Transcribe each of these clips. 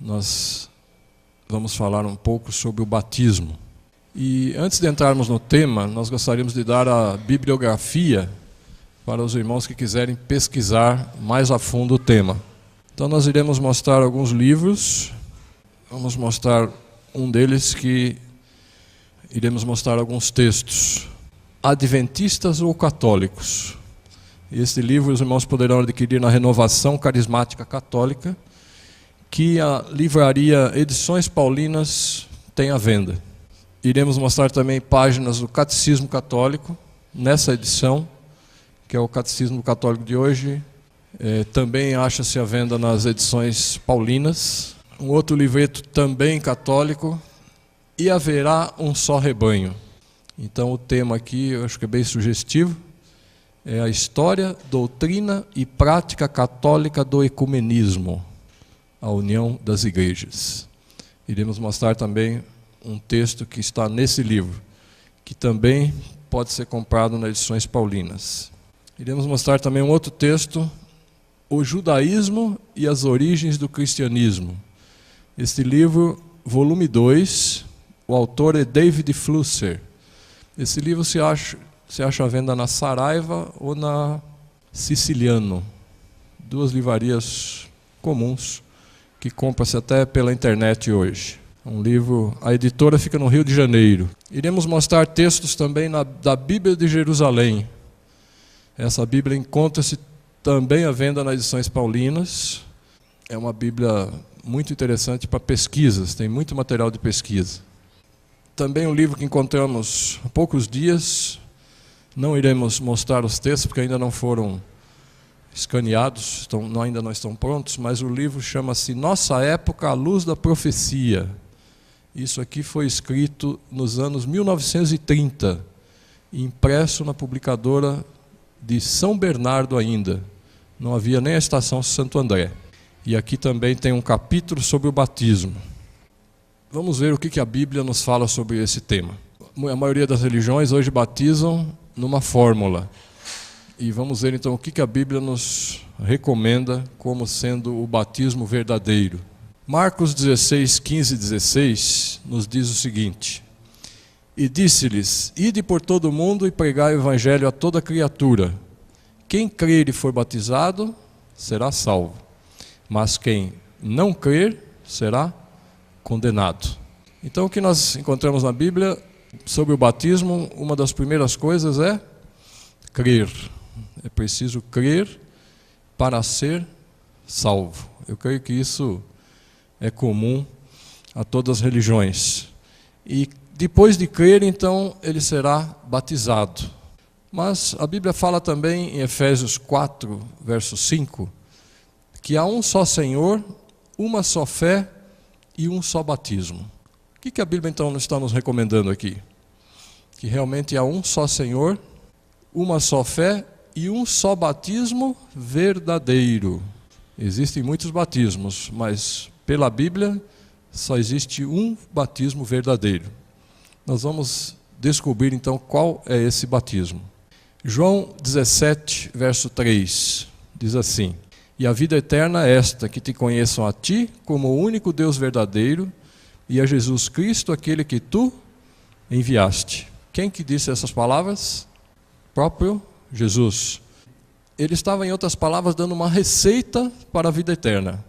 nós vamos falar um pouco sobre o batismo. E antes de entrarmos no tema, nós gostaríamos de dar a bibliografia para os irmãos que quiserem pesquisar mais a fundo o tema. Então nós iremos mostrar alguns livros, vamos mostrar um deles que iremos mostrar alguns textos. Adventistas ou católicos? Este livro os irmãos poderão adquirir na Renovação Carismática Católica, que a livraria Edições Paulinas tem à venda. Iremos mostrar também páginas do Catecismo Católico, nessa edição, que é o Catecismo Católico de hoje, também acha-se à venda nas Edições Paulinas. Um outro livreto também católico, E Haverá um Só Rebanho. Então o tema aqui, eu acho que é bem sugestivo, é a história, doutrina e prática católica do ecumenismo, a união das igrejas. Iremos mostrar também um texto que está nesse livro, que também pode ser comprado nas Edições Paulinas. Iremos mostrar também um outro texto, O Judaísmo e as Origens do Cristianismo. Este livro, volume 2, o autor é David Flusser. Esse livro se acha à venda na Saraiva ou na Siciliano, duas livrarias comuns que compra-se até pela internet hoje. Um livro, a editora fica no Rio de Janeiro. Iremos mostrar textos também da Bíblia de Jerusalém. Essa Bíblia encontra-se também à venda nas Edições Paulinas. É uma Bíblia muito interessante para pesquisas, tem muito material de pesquisa. Também um livro que encontramos há poucos dias, não iremos mostrar os textos porque ainda não foram escaneados, ainda não estão prontos, mas o livro chama-se Nossa Época à Luz da Profecia. Isso aqui foi escrito nos anos 1930, impresso na publicadora de São Bernardo ainda. Não havia nem a Estação Santo André. E aqui também tem um capítulo sobre o batismo. Vamos ver o que a Bíblia nos fala sobre esse tema. A maioria das religiões hoje batizam numa fórmula. E vamos ver então o que a Bíblia nos recomenda como sendo o batismo verdadeiro. Marcos 16, 15 e 16 nos diz o seguinte: E disse-lhes, ide por todo o mundo e pregai o evangelho a toda criatura. Quem crer e for batizado, será salvo. Mas quem não crer, será condenado. Então o que nós encontramos na Bíblia sobre o batismo, uma das primeiras coisas é crer. É preciso crer para ser salvo. Eu creio que isso é comum a todas as religiões. E depois de crer, então, ele será batizado. Mas a Bíblia fala também em Efésios 4, verso 5, que há um só Senhor, uma só fé e um só batismo. O que a Bíblia então está nos recomendando aqui? Que realmente há um só Senhor, uma só fé e um só batismo verdadeiro. Existem muitos batismos, mas pela Bíblia só existe um batismo verdadeiro. Nós vamos descobrir então qual é esse batismo. João 17, verso 3, diz assim: E a vida eterna é esta, que te conheçam a ti como o único Deus verdadeiro e a Jesus Cristo, aquele que tu enviaste. Quem que disse essas palavras? Próprio Jesus. Ele estava, em outras palavras, dando uma receita para a vida eterna.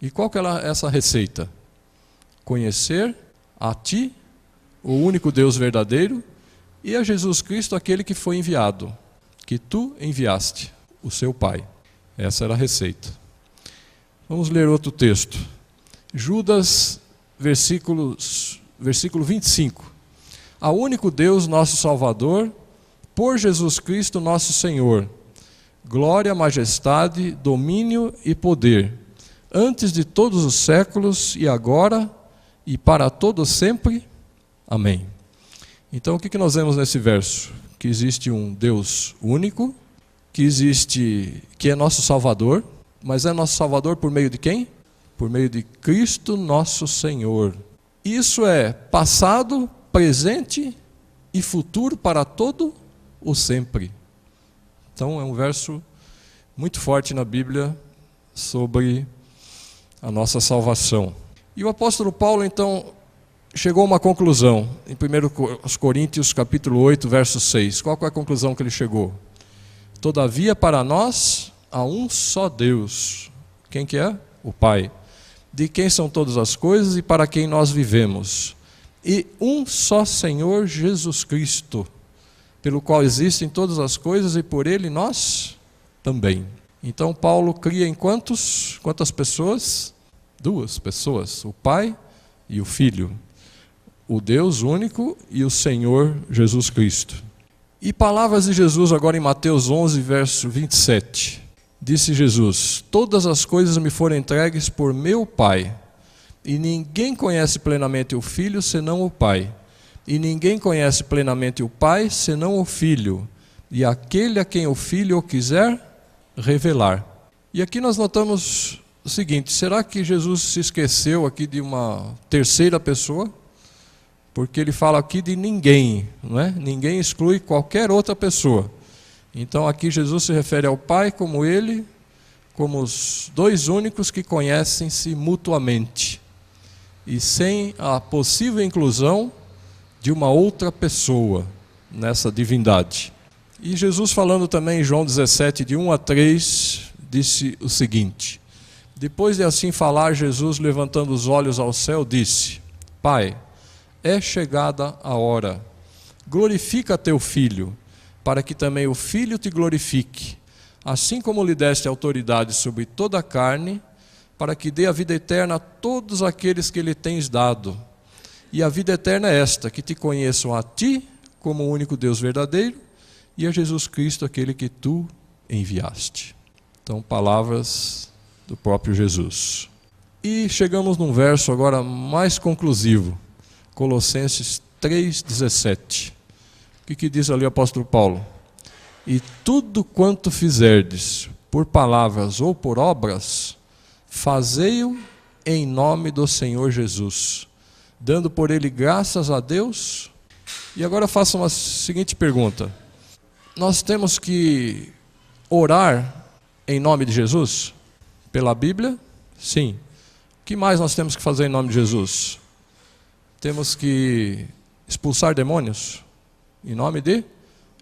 E qual que era essa receita? Conhecer a ti, o único Deus verdadeiro, e a Jesus Cristo, aquele que foi enviado, que tu enviaste, o seu Pai. Essa era a receita. Vamos ler outro texto. Judas, versículo 25. Ao único Deus, nosso Salvador, por Jesus Cristo, nosso Senhor, glória, majestade, domínio e poder, antes de todos os séculos e agora e para todos sempre. Amém. Então o que nós vemos nesse verso? Que existe um Deus único, que é nosso Salvador, mas é nosso Salvador por meio de quem? Por meio de Cristo nosso Senhor. Isso é passado, presente e futuro para todo o sempre. Então é um verso muito forte na Bíblia sobre a nossa salvação. E o apóstolo Paulo, então, chegou a uma conclusão, em 1 Coríntios capítulo 8, verso 6. Qual é a conclusão que ele chegou? Todavia, para nós, há um só Deus. Quem que é? O Pai. De quem são todas as coisas e para quem nós vivemos. E um só Senhor Jesus Cristo, pelo qual existem todas as coisas e por ele nós também. Então Paulo cria em quantas pessoas? 2 pessoas, o Pai e o Filho. O Deus único e o Senhor Jesus Cristo. E palavras de Jesus agora em Mateus 11, verso 27. Disse Jesus: todas as coisas me foram entregues por meu Pai, e ninguém conhece plenamente o Filho senão o Pai, e ninguém conhece plenamente o Pai senão o Filho, e aquele a quem o Filho o quiser revelar. E aqui nós notamos o seguinte: será que Jesus se esqueceu aqui de uma terceira pessoa? Porque ele fala aqui de ninguém, não é? Ninguém exclui qualquer outra pessoa. Então aqui Jesus se refere ao Pai como ele, como os 2 únicos que conhecem-se mutuamente, e sem a possível inclusão de uma outra pessoa nessa divindade. E Jesus, falando também em João 17, de 1 a 3, disse o seguinte: depois de assim falar, Jesus, levantando os olhos ao céu, disse: Pai, é chegada a hora, glorifica teu Filho, para que também o Filho te glorifique, assim como lhe deste autoridade sobre toda a carne, para que dê a vida eterna a todos aqueles que lhe tens dado. E a vida eterna é esta, que te conheçam a ti, como o único Deus verdadeiro, e a Jesus Cristo, aquele que tu enviaste. Então, palavras do próprio Jesus. E chegamos num verso agora mais conclusivo, Colossenses 3,17. O que diz ali o apóstolo Paulo? E tudo quanto fizerdes, por palavras ou por obras, fazei-o em nome do Senhor Jesus, dando por ele graças a Deus. E agora eu faço uma seguinte pergunta: nós temos que orar em nome de Jesus? Pela Bíblia? Sim. O que mais nós temos que fazer em nome de Jesus? Temos que expulsar demônios em nome de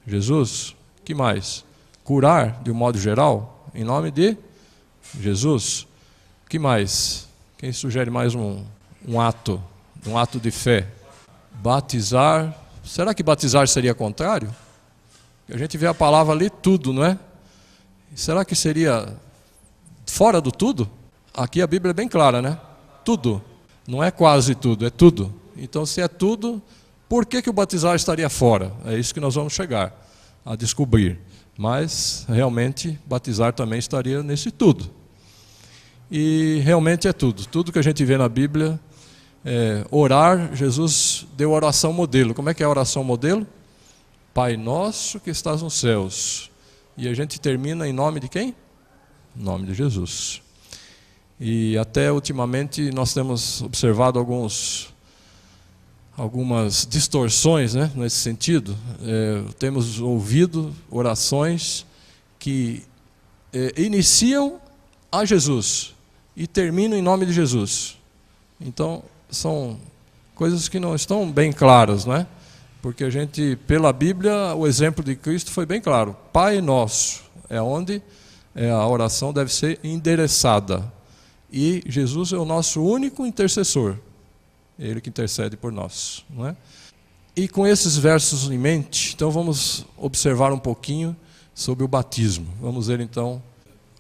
Jesus. O que mais? Curar de um modo geral em nome de Jesus. O que mais? Quem sugere mais um ato de fé? Batizar. Será que batizar seria contrário? A gente vê a palavra ali, tudo, não é? Será que seria fora do tudo? Aqui a Bíblia é bem clara, né? Tudo. Não é quase tudo, é tudo. Então, se é tudo, por que o batizar estaria fora? É isso que nós vamos chegar a descobrir. Mas, realmente, batizar também estaria nesse tudo. E realmente é tudo. Tudo que a gente vê na Bíblia, orar, Jesus deu a oração modelo. Como é que é a oração modelo? Pai nosso que estás nos céus. E a gente termina em nome de quem? Em nome de Jesus. E até ultimamente nós temos observado algumas distorções, né, nesse sentido. Temos ouvido orações que iniciam a Jesus e terminam em nome de Jesus. Então, são coisas que não estão bem claras, não é? Porque a gente, pela Bíblia, o exemplo de Cristo foi bem claro. Pai nosso é onde a oração deve ser endereçada. E Jesus é o nosso único intercessor. Ele que intercede por nós, não é? E com esses versos em mente, então vamos observar um pouquinho sobre o batismo. Vamos ver então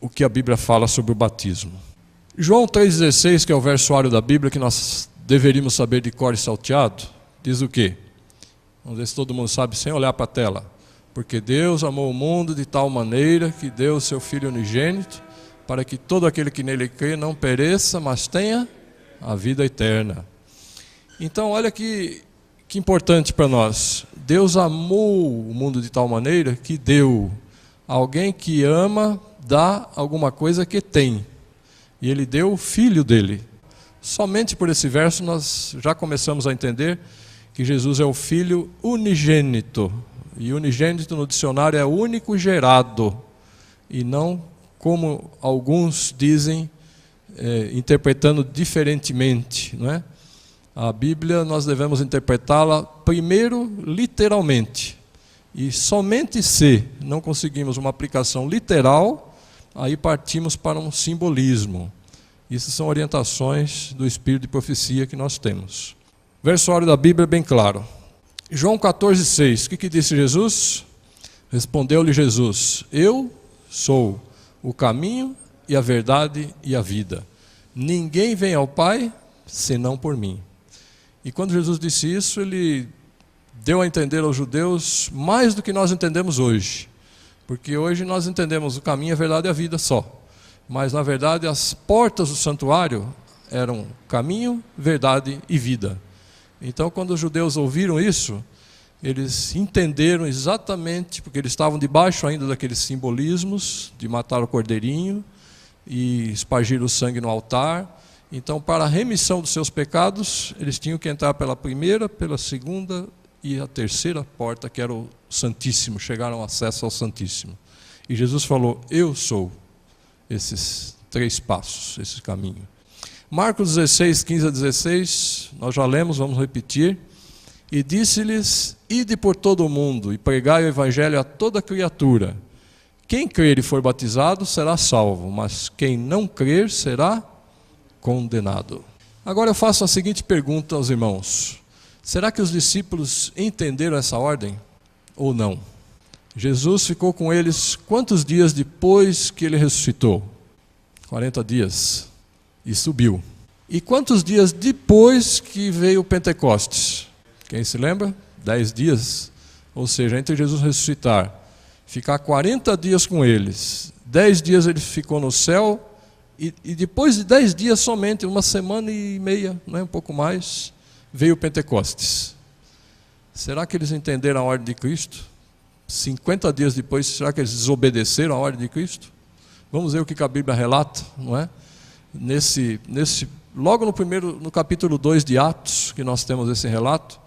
o que a Bíblia fala sobre o batismo. João 3,16, que é o versuário da Bíblia que nós deveríamos saber de cor e salteado, diz o quê? Vamos ver se todo mundo sabe sem olhar para a tela. Porque Deus amou o mundo de tal maneira que deu o seu Filho unigênito, para que todo aquele que nele crê não pereça, mas tenha a vida eterna. Então, olha que importante para nós. Deus amou o mundo de tal maneira que deu. Alguém que ama, dá alguma coisa que tem. E ele deu o Filho dele. Somente por esse verso nós já começamos a entender que Jesus é o Filho unigênito. E unigênito no dicionário é único gerado. E não, como alguns dizem, interpretando diferentemente, não é? A Bíblia nós devemos interpretá-la primeiro literalmente. E somente se não conseguimos uma aplicação literal, aí partimos para um simbolismo. Isso são orientações do espírito de profecia que nós temos. O versório da Bíblia é bem claro. João 14,6, o que disse Jesus? Respondeu-lhe Jesus: eu sou o caminho e a verdade e a vida. Ninguém vem ao Pai senão por mim. E quando Jesus disse isso, ele deu a entender aos judeus mais do que nós entendemos hoje. Porque hoje nós entendemos o caminho, a verdade e a vida só. Mas na verdade as portas do santuário eram caminho, verdade e vida. Então quando os judeus ouviram isso, eles entenderam exatamente, porque eles estavam debaixo ainda daqueles simbolismos de matar o cordeirinho e espargir o sangue no altar. Então, para a remissão dos seus pecados, eles tinham que entrar pela primeira, pela segunda e a terceira porta, que era o Santíssimo, chegaram ao acesso ao Santíssimo. E Jesus falou: eu sou esses 3 passos, esse caminho. Marcos 16, 15 a 16, nós já lemos, vamos repetir. E disse-lhes: ide por todo o mundo e pregai o evangelho a toda criatura. Quem crer e for batizado será salvo, mas quem não crer será condenado. Agora eu faço a seguinte pergunta aos irmãos: será que os discípulos entenderam essa ordem ou não? Jesus ficou com eles quantos dias depois que ele ressuscitou? 40 dias. E subiu. E quantos dias depois que veio o Pentecostes? Quem se lembra? 10 dias. Ou seja, entre Jesus ressuscitar, ficar 40 dias com eles, 10 dias ele ficou no céu, e depois de 10 dias somente, 1 semana e meia, não é, um pouco mais, veio o Pentecostes. Será que eles entenderam a ordem de Cristo? 50 dias depois, será que eles desobedeceram a ordem de Cristo? Vamos ver o que a Bíblia relata, não é? Logo no capítulo 2 de Atos, que nós temos esse relato,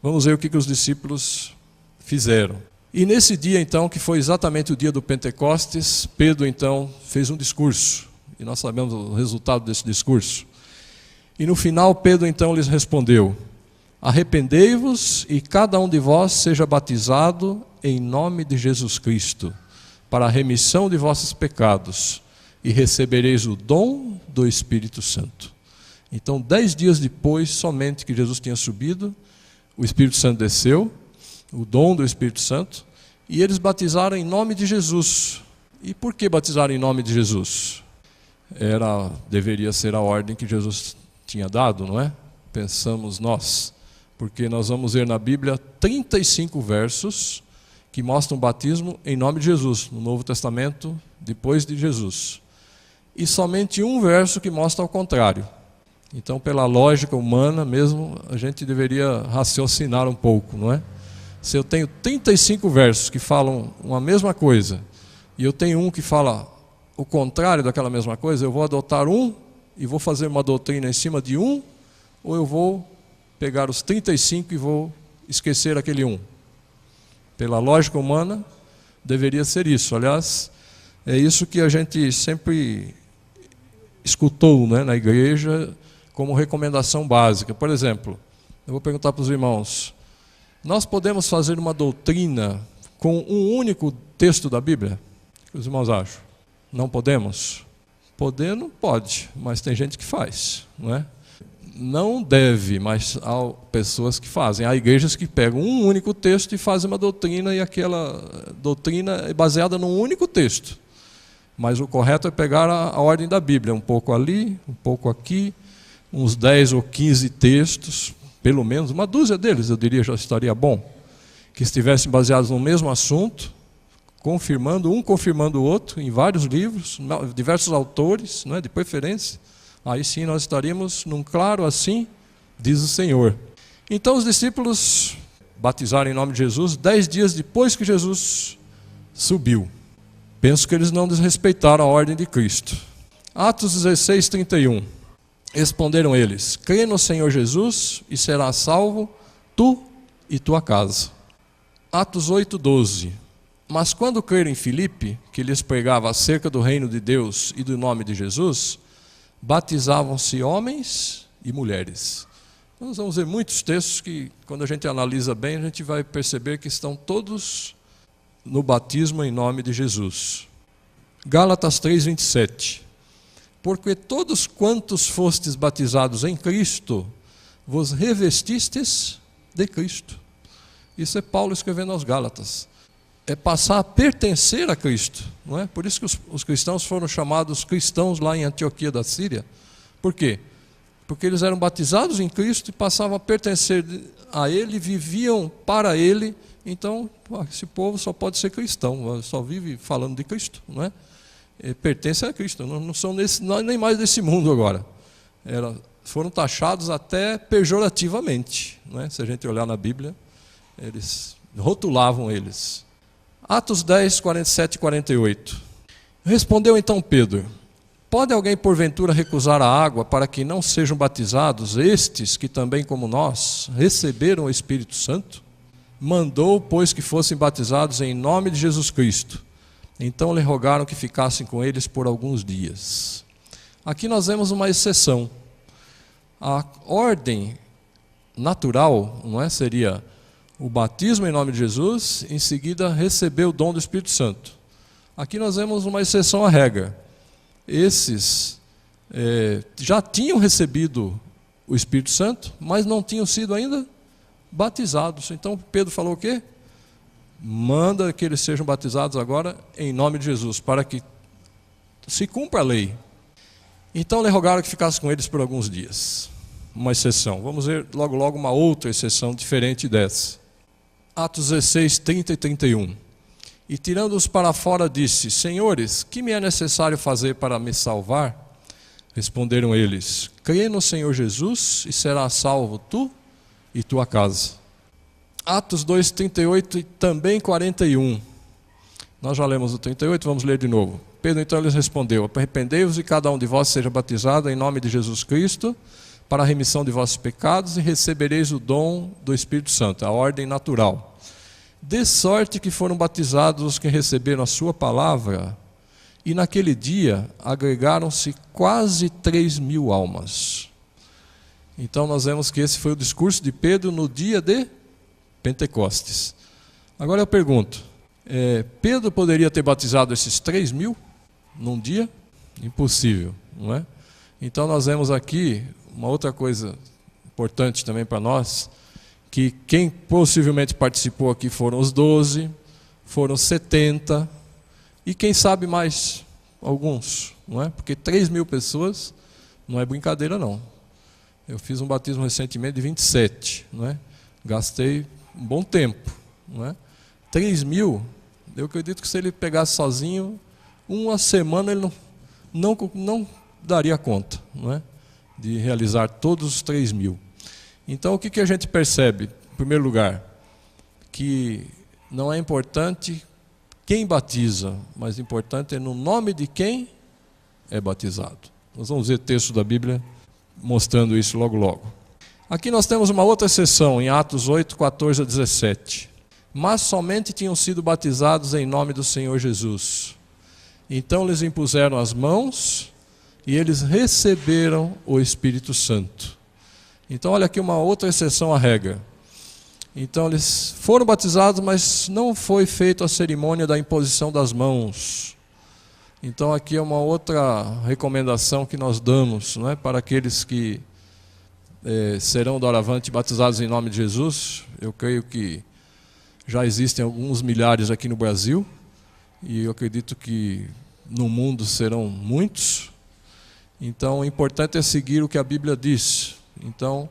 vamos ver o que os discípulos fizeram. E nesse dia então, que foi exatamente o dia do Pentecostes, Pedro então fez um discurso. E nós sabemos o resultado desse discurso. E no final Pedro então lhes respondeu: arrependei-vos e cada um de vós seja batizado em nome de Jesus Cristo, para a remissão de vossos pecados, e recebereis o dom do Espírito Santo. Então 10 dias depois somente que Jesus tinha subido, o Espírito Santo desceu, o dom do Espírito Santo, e eles batizaram em nome de Jesus. E por que batizaram em nome de Jesus? Deveria ser a ordem que Jesus tinha dado, não é? Pensamos nós, porque nós vamos ver na Bíblia 35 versos que mostram o batismo em nome de Jesus, no Novo Testamento, depois de Jesus. E somente um verso que mostra ao contrário. Então, pela lógica humana mesmo, a gente deveria raciocinar um pouco, não é? Se eu tenho 35 versos que falam uma mesma coisa, e eu tenho um que fala o contrário daquela mesma coisa, eu vou adotar um e vou fazer uma doutrina em cima de um, ou eu vou pegar os 35 e vou esquecer aquele um? Pela lógica humana, deveria ser isso. Aliás, é isso que a gente sempre escutou, né, na igreja como recomendação básica. Por exemplo, eu vou perguntar para os irmãos: nós podemos fazer uma doutrina com um único texto da Bíblia? O que os irmãos acham? Não podemos? Poder não pode, mas tem gente que faz, não é? Não deve, mas há pessoas que fazem. Há igrejas que pegam um único texto e fazem uma doutrina, e aquela doutrina é baseada num único texto. Mas o correto é pegar a ordem da Bíblia, um pouco ali, um pouco aqui, uns 10 ou 15 textos, pelo menos, uma dúzia deles, eu diria, já estaria bom, que estivessem baseados no mesmo assunto, confirmando o outro, em vários livros, diversos autores, não é, de preferência. Aí sim nós estaríamos num claro assim, diz o Senhor. Então os discípulos batizaram em nome de Jesus 10 dias depois que Jesus subiu. Penso que eles não desrespeitaram a ordem de Cristo. Atos 16, 31. Responderam eles: crê no Senhor Jesus e serás salvo, tu e tua casa. Atos 8, 12. Mas quando creram em Filipe, que lhes pregava acerca do reino de Deus e do nome de Jesus, batizavam-se homens e mulheres. Nós vamos ver muitos textos que, quando a gente analisa bem, a gente vai perceber que estão todos no batismo em nome de Jesus. Gálatas 3:27. Porque todos quantos fostes batizados em Cristo, vos revestistes de Cristo. Isso é Paulo escrevendo aos Gálatas. É passar a pertencer a Cristo, não é? Por isso que os cristãos foram chamados cristãos lá em Antioquia da Síria. Por quê? Porque eles eram batizados em Cristo e passavam a pertencer a Ele, viviam para Ele. Então, esse povo só pode ser cristão, só vive falando de Cristo, não é? Pertence a Cristo, não são nem mais desse mundo agora. Foram taxados até pejorativamente, não é? Se a gente olhar na Bíblia, eles rotulavam eles. Atos 10, 47 e 48. Respondeu então Pedro: pode alguém porventura recusar a água para que não sejam batizados estes que também como nós receberam o Espírito Santo? Mandou, pois, que fossem batizados em nome de Jesus Cristo. Então lhe rogaram que ficassem com eles por alguns dias. Aqui nós vemos uma exceção. A ordem natural, não é? Seria o batismo em nome de Jesus, em seguida receber o dom do Espírito Santo. Aqui nós vemos uma exceção à regra. Esses já tinham recebido o Espírito Santo, mas não tinham sido ainda batizados. Então Pedro falou o quê? Manda que eles sejam batizados agora em nome de Jesus, para que se cumpra a lei. Então lhe rogaram que ficasse com eles por alguns dias. Uma exceção. Vamos ver logo uma outra exceção diferente dessa. Atos 16, 30 e 31. E tirando-os para fora disse: Senhores, que me é necessário fazer para me salvar? Responderam eles: crê no Senhor Jesus e serás salvo tu e tua casa. Atos 2, 38 e também 41. Nós já lemos o 38, vamos ler de novo. Pedro então lhes respondeu: arrependei-vos e cada um de vós seja batizado em nome de Jesus Cristo, para a remissão de vossos pecados, e recebereis o dom do Espírito Santo, a ordem natural. De sorte que foram batizados os que receberam a sua palavra, e naquele dia agregaram-se quase 3.000 almas. Então nós vemos que esse foi o discurso de Pedro no dia de Pentecostes. Agora eu pergunto, Pedro poderia ter batizado esses 3.000 num dia? Impossível, não é? Então nós vemos aqui uma outra coisa importante também para nós, que quem possivelmente participou aqui foram os 12, foram 70, e quem sabe mais alguns, não é? Porque 3.000 pessoas não é brincadeira não. Eu fiz um batismo recentemente de 27, não é? Gastei um bom tempo, não é? 3.000, eu acredito que se ele pegasse sozinho, uma semana ele não daria conta, não é? De realizar todos os 3.000. Então o que a gente percebe? Em primeiro lugar, que não é importante quem batiza, mas importante é no nome de quem é batizado. Nós vamos ver texto da Bíblia mostrando isso logo. Aqui nós temos uma outra seção, em Atos 8, 14 a 17. Mas somente tinham sido batizados em nome do Senhor Jesus. Então lhes impuseram as mãos e eles receberam o Espírito Santo. Então olha aqui uma outra exceção à regra. Então eles foram batizados, mas não foi feita a cerimônia da imposição das mãos. Então aqui é uma outra recomendação que nós damos, não é? Para aqueles que serão doravante batizados em nome de Jesus. Eu creio que já existem alguns milhares aqui no Brasil, e eu acredito que no mundo serão muitos. Então o importante é seguir o que a Bíblia diz. Então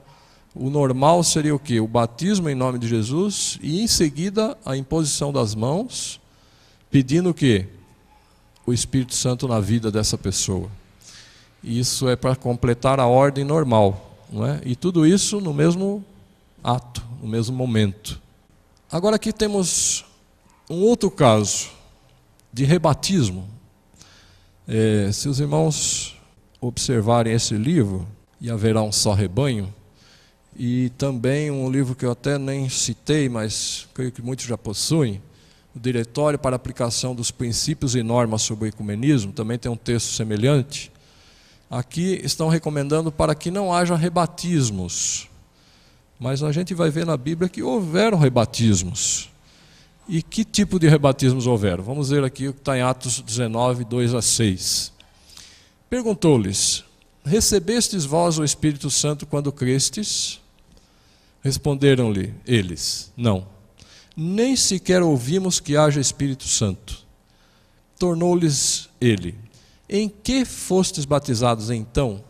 o normal seria o quê? O batismo em nome de Jesus e em seguida a imposição das mãos, pedindo o quê? O Espírito Santo na vida dessa pessoa. Isso é para completar a ordem normal, não é? E tudo isso no mesmo ato, no mesmo momento. Agora aqui temos um outro caso de rebatismo. Se os irmãos observarem esse livro, E Haverá um Só Rebanho, e também um livro que eu até nem citei, mas creio que muitos já possuem, o Diretório para a Aplicação dos Princípios e Normas sobre o Ecumenismo, também tem um texto semelhante. Aqui estão recomendando para que não haja rebatismos. Mas a gente vai ver na Bíblia que houveram rebatismos. E que tipo de rebatismos houveram? Vamos ver aqui o que está em Atos 19, 2-6. Perguntou-lhes: recebestes vós o Espírito Santo quando crestes? Responderam-lhe eles: não. Nem sequer ouvimos que haja Espírito Santo. Tornou-lhes ele: em que fostes batizados então?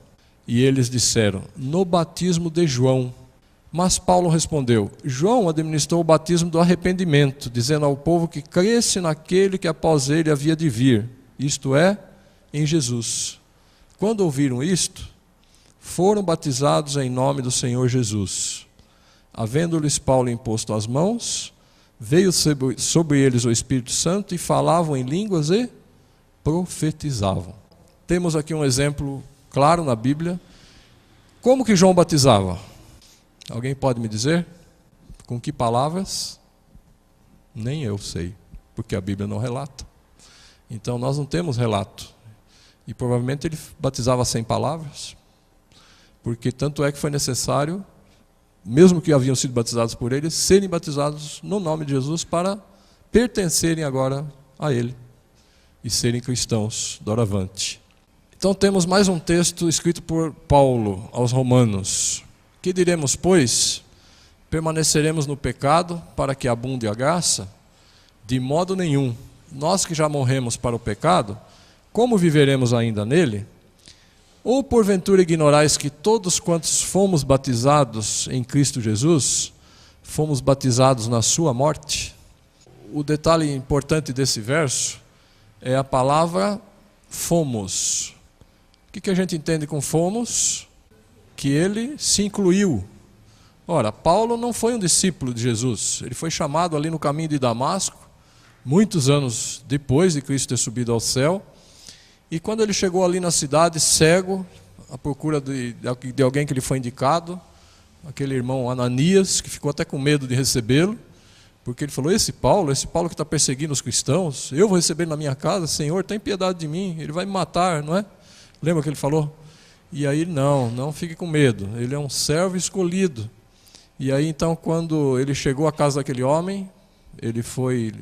E eles disseram: no batismo de João. Mas Paulo respondeu: João administrou o batismo do arrependimento, dizendo ao povo que cresce naquele que após ele havia de vir, isto é, em Jesus. Quando ouviram isto, foram batizados em nome do Senhor Jesus. Havendo-lhes Paulo imposto as mãos, veio sobre eles o Espírito Santo e falavam em línguas e profetizavam. Temos aqui um exemplo claro na Bíblia. Como que João batizava? Alguém pode me dizer? Com que palavras? Nem eu sei, porque a Bíblia não relata. Então nós não temos relato. E provavelmente ele batizava sem palavras, porque tanto é que foi necessário, mesmo que haviam sido batizados por ele, serem batizados no nome de Jesus para pertencerem agora a ele e serem cristãos doravante. Então temos mais um texto escrito por Paulo aos Romanos. Que diremos, pois? Permaneceremos no pecado para que abunde a graça? De modo nenhum. Nós que já morremos para o pecado, como viveremos ainda nele? Ou porventura ignorais que todos quantos fomos batizados em Cristo Jesus, fomos batizados na sua morte? O detalhe importante desse verso é a palavra fomos. O que a gente entende com fomos? Que ele se incluiu. Ora, Paulo não foi um discípulo de Jesus, ele foi chamado ali no caminho de Damasco, muitos anos depois de Cristo ter subido ao céu, e quando ele chegou ali na cidade, cego, à procura de alguém que lhe foi indicado, aquele irmão Ananias, que ficou até com medo de recebê-lo, porque ele falou: esse Paulo que está perseguindo os cristãos, eu vou receber ele na minha casa, Senhor, tem piedade de mim, ele vai me matar, não é? Lembra que ele falou? E aí, não fique com medo, ele é um servo escolhido. E aí, então, quando ele chegou à casa daquele homem,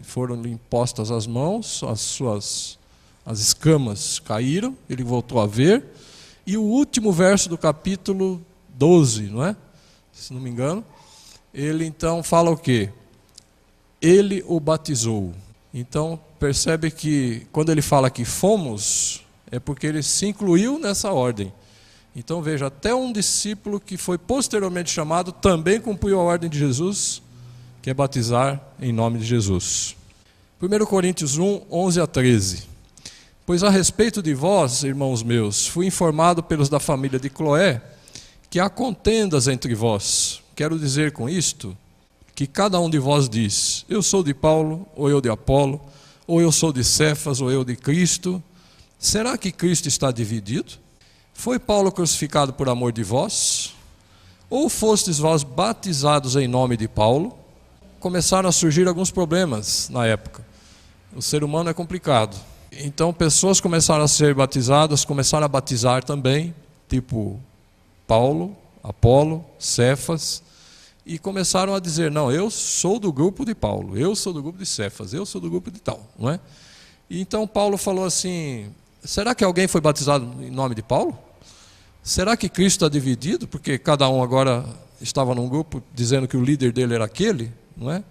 foram-lhe impostas as mãos, as escamas caíram, ele voltou a ver. E o último verso do capítulo 12, não é? Se não me engano, ele então fala o quê? Ele o batizou. Então, percebe que quando ele fala que fomos, é porque ele se incluiu nessa ordem. Então veja, até um discípulo que foi posteriormente chamado também cumpriu a ordem de Jesus, que é batizar em nome de Jesus. 1 Coríntios 1, 11-13. Pois a respeito de vós, irmãos meus, fui informado pelos da família de Cloé, que há contendas entre vós. Quero dizer com isto, que cada um de vós diz: eu sou de Paulo, ou eu de Apolo, ou eu sou de Cefas, ou eu de Cristo. Será que Cristo está dividido? Foi Paulo crucificado por amor de vós? Ou fostes vós batizados em nome de Paulo? Começaram a surgir alguns problemas na época. O ser humano é complicado. Então pessoas começaram a ser batizadas, começaram a batizar também, tipo Paulo, Apolo, Cefas, e começaram a dizer: não, eu sou do grupo de Paulo, eu sou do grupo de Cefas, eu sou do grupo de tal, não é? E então Paulo falou assim: será que alguém foi batizado em nome de Paulo? Será que Cristo está dividido? Porque cada um agora estava num grupo dizendo que o líder dele era aquele, não é?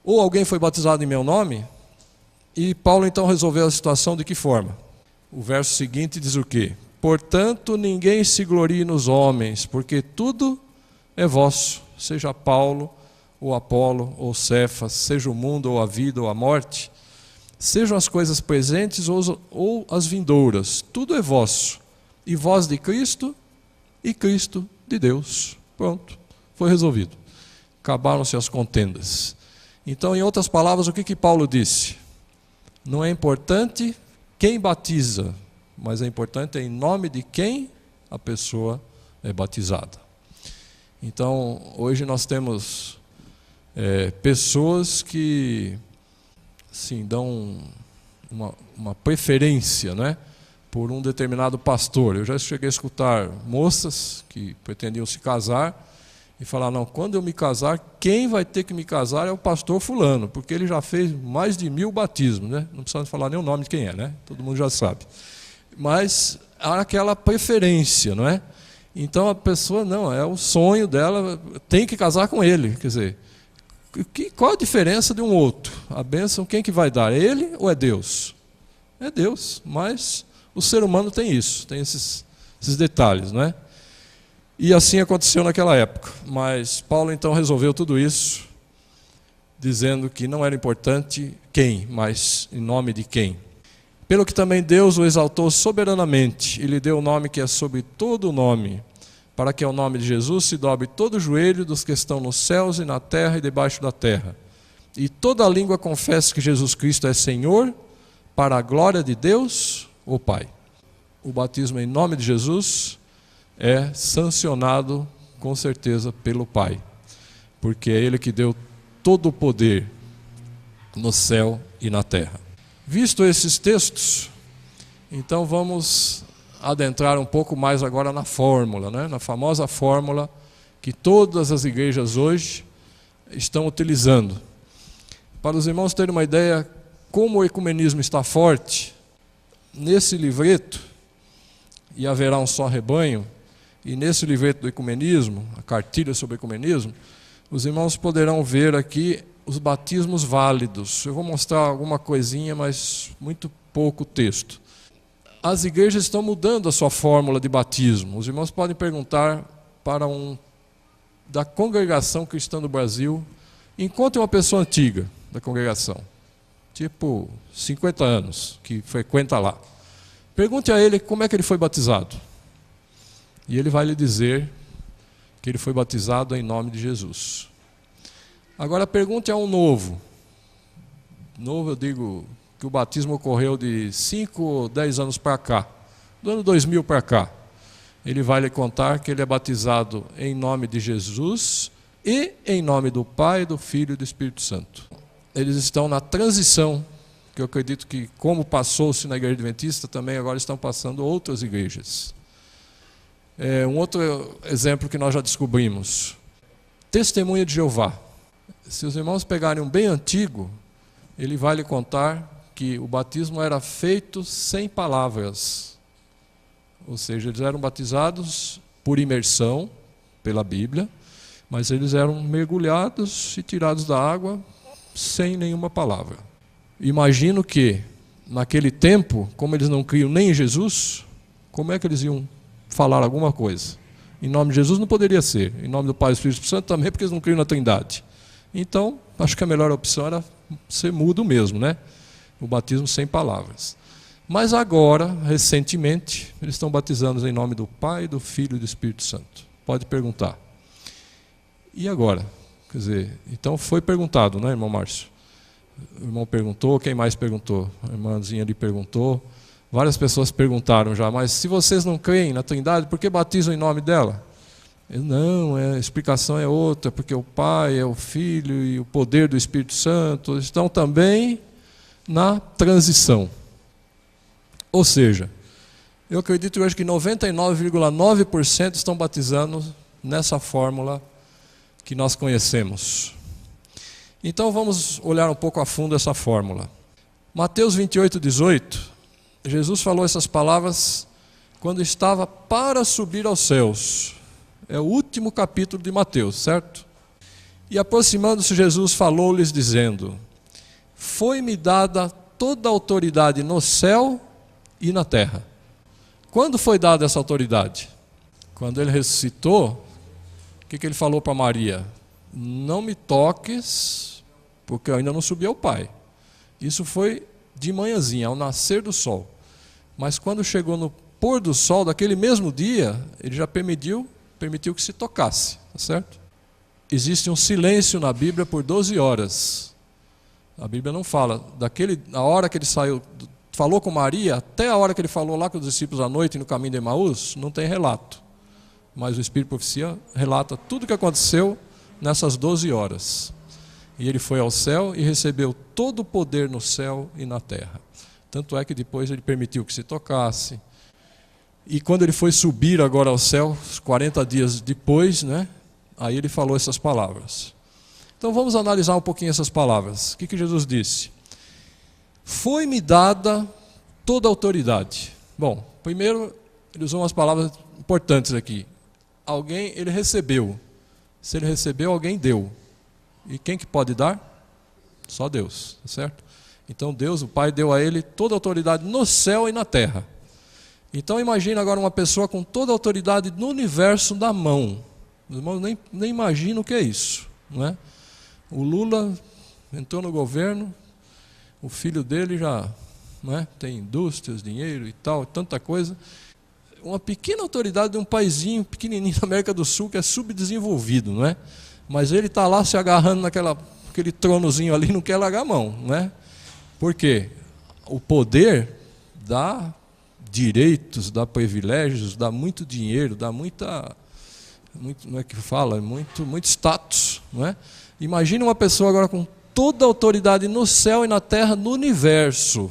Ou alguém foi batizado em meu nome? E Paulo então resolveu a situação de que forma? O verso seguinte diz o quê? Portanto, ninguém se glorie nos homens, porque tudo é vosso, seja Paulo, ou Apolo, ou Cefas, seja o mundo, ou a vida, ou a morte, sejam as coisas presentes ou as vindouras, tudo é vosso. E vós de Cristo, e Cristo de Deus. Pronto, foi resolvido. Acabaram-se as contendas. Então, em outras palavras, o que Paulo disse? Não é importante quem batiza, mas é importante em nome de quem a pessoa é batizada. Então, hoje nós temos pessoas que dão uma preferência, não é? por um determinado pastor. Eu já cheguei a escutar moças que pretendiam se casar e falar, não, quando eu me casar, quem vai ter que me casar é o pastor fulano, porque ele já fez mais de 1000 batismos, né? Não precisa falar nem o nome de quem é, né? Todo mundo já sabe. Mas há aquela preferência, não é? Então a pessoa, não, é o sonho dela, tem que casar com ele. Quer dizer, qual a diferença de um outro? A bênção, quem que vai dar? Ele ou é Deus? É Deus, mas o ser humano tem isso, tem esses detalhes, não é? E assim aconteceu naquela época. Mas Paulo então resolveu tudo isso, dizendo que não era importante quem, mas em nome de quem. Pelo que também Deus o exaltou soberanamente, e lhe deu o nome que é sobre todo o nome, para que ao nome de Jesus se dobre todo o joelho dos que estão nos céus e na terra e debaixo da terra. E toda a língua confesse que Jesus Cristo é Senhor, para a glória de Deus, o Pai. O batismo em nome de Jesus é sancionado com certeza pelo Pai, porque é Ele que deu todo o poder no céu e na terra. Visto esses textos, então vamos adentrar um pouco mais agora na fórmula, né? Na famosa fórmula que todas as igrejas hoje estão utilizando. Para os irmãos terem uma ideia como o ecumenismo está forte, nesse livreto, e haverá um só rebanho, e nesse livreto do ecumenismo, a cartilha sobre o ecumenismo, os irmãos poderão ver aqui os batismos válidos. Eu vou mostrar alguma coisinha, mas muito pouco texto. As igrejas estão mudando a sua fórmula de batismo. Os irmãos podem perguntar para da congregação cristã do Brasil, encontre uma pessoa antiga da congregação, tipo 50 anos, que frequenta lá. Pergunte a ele como é que ele foi batizado. E ele vai lhe dizer que ele foi batizado em nome de Jesus. Agora pergunte a um novo. Novo, eu digo que o batismo ocorreu de 5 ou 10 anos para cá, do ano 2000 para cá. Ele vai lhe contar que ele é batizado em nome de Jesus e em nome do Pai, do Filho e do Espírito Santo. Eles estão na transição, que eu acredito que, como passou-se na Igreja Adventista, também agora estão passando outras igrejas. Um outro exemplo que nós já descobrimos, Testemunha de Jeová. Se os irmãos pegarem um bem antigo, ele vai lhe contar que o batismo era feito sem palavras. Ou seja, eles eram batizados por imersão, pela Bíblia, mas eles eram mergulhados e tirados da água sem nenhuma palavra. Imagino que, naquele tempo, como eles não criam nem em Jesus, como é que eles iam falar alguma coisa? Em nome de Jesus não poderia ser, em nome do Pai e do Espírito Santo também, porque eles não criam na Trindade. Então, acho que a melhor opção era ser mudo mesmo, né? O batismo sem palavras. Mas agora, recentemente, eles estão batizando em nome do Pai, do Filho e do Espírito Santo. Pode perguntar. E agora? Quer dizer, então foi perguntado, né, irmão Márcio? O irmão perguntou, quem mais perguntou? A irmãzinha ali perguntou. Várias pessoas perguntaram já, mas se vocês não creem na Trindade, por que batizam em nome dela? Não, a explicação é outra, porque o Pai, é o Filho e o poder do Espírito Santo estão também na transição. Ou seja, eu acredito hoje que 99,9% estão batizando nessa fórmula que nós conhecemos. Então vamos olhar um pouco a fundo essa fórmula. Mateus 28, 18, Jesus falou essas palavras quando estava para subir aos céus. É o último capítulo de Mateus, certo? E aproximando-se Jesus falou-lhes dizendo: foi-me dada toda a autoridade no céu e na terra. Quando foi dada essa autoridade? Quando ele ressuscitou, o que ele falou para Maria? Não me toques, porque eu ainda não subi ao Pai. Isso foi de manhãzinha, ao nascer do sol. Mas quando chegou no pôr do sol, daquele mesmo dia, ele já permitiu que se tocasse, tá certo? Existe um silêncio na Bíblia por 12 horas. A Bíblia não fala, a hora que ele saiu, falou com Maria, até a hora que ele falou lá com os discípulos à noite no caminho de Emaús, não tem relato. Mas o Espírito de Profecia relata tudo o que aconteceu nessas 12 horas. E ele foi ao céu e recebeu todo o poder no céu e na terra. Tanto é que depois ele permitiu que se tocasse. E quando ele foi subir agora ao céu, 40 dias depois, né, aí ele falou essas palavras. Então vamos analisar um pouquinho essas palavras. O que Jesus disse? Foi-me dada toda a autoridade. Bom, primeiro ele usou umas palavras importantes aqui. Alguém, ele recebeu. Se ele recebeu, alguém deu. E quem que pode dar? Só Deus, certo? Então Deus, o Pai, deu a ele toda a autoridade no céu e na terra. Então imagina agora uma pessoa com toda a autoridade no universo na mão. Os irmãos nem imaginam o que é isso, não é? O Lula entrou no governo, o filho dele já, não é, tem indústrias, dinheiro e tal, tanta coisa. Uma pequena autoridade de um paizinho pequenininho da América do Sul que é subdesenvolvido, não é? Mas ele está lá se agarrando naquele tronozinho ali, não quer largar a mão, não é? Por quê? O poder dá direitos, dá privilégios, dá muito dinheiro, dá muito, não é que fala, muito status, não é? Imagina uma pessoa agora com toda a autoridade no céu e na terra, no universo.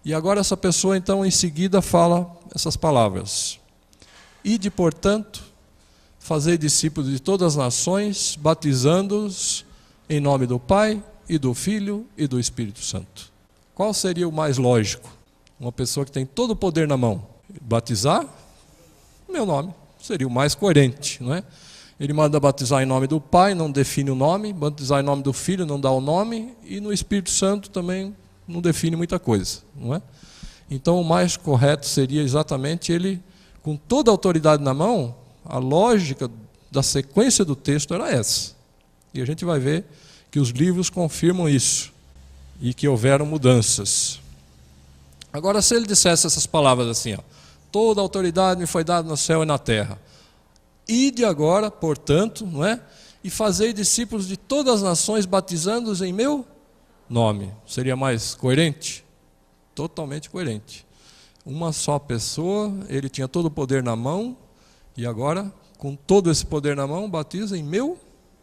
E agora essa pessoa então em seguida fala essas palavras. Ide, portanto, fazei discípulos de todas as nações, batizando-os em nome do Pai e do Filho e do Espírito Santo. Qual seria o mais lógico? Uma pessoa que tem todo o poder na mão. Batizar? Meu nome. Seria o mais coerente, não é? Ele manda batizar em nome do Pai, não define o nome. Batizar em nome do Filho, não dá o nome. E no Espírito Santo também não define muita coisa, não é? Então o mais correto seria exatamente ele, com toda a autoridade na mão, a lógica da sequência do texto era essa. E a gente vai ver que os livros confirmam isso. E que houveram mudanças. Agora, se ele dissesse essas palavras assim, ó, toda a autoridade me foi dada no céu e na terra. Ide agora, portanto, não é? E fazei discípulos de todas as nações, batizando-os em meu nome. Seria mais coerente? Totalmente coerente. Uma só pessoa, ele tinha todo o poder na mão, e agora, com todo esse poder na mão, batiza em meu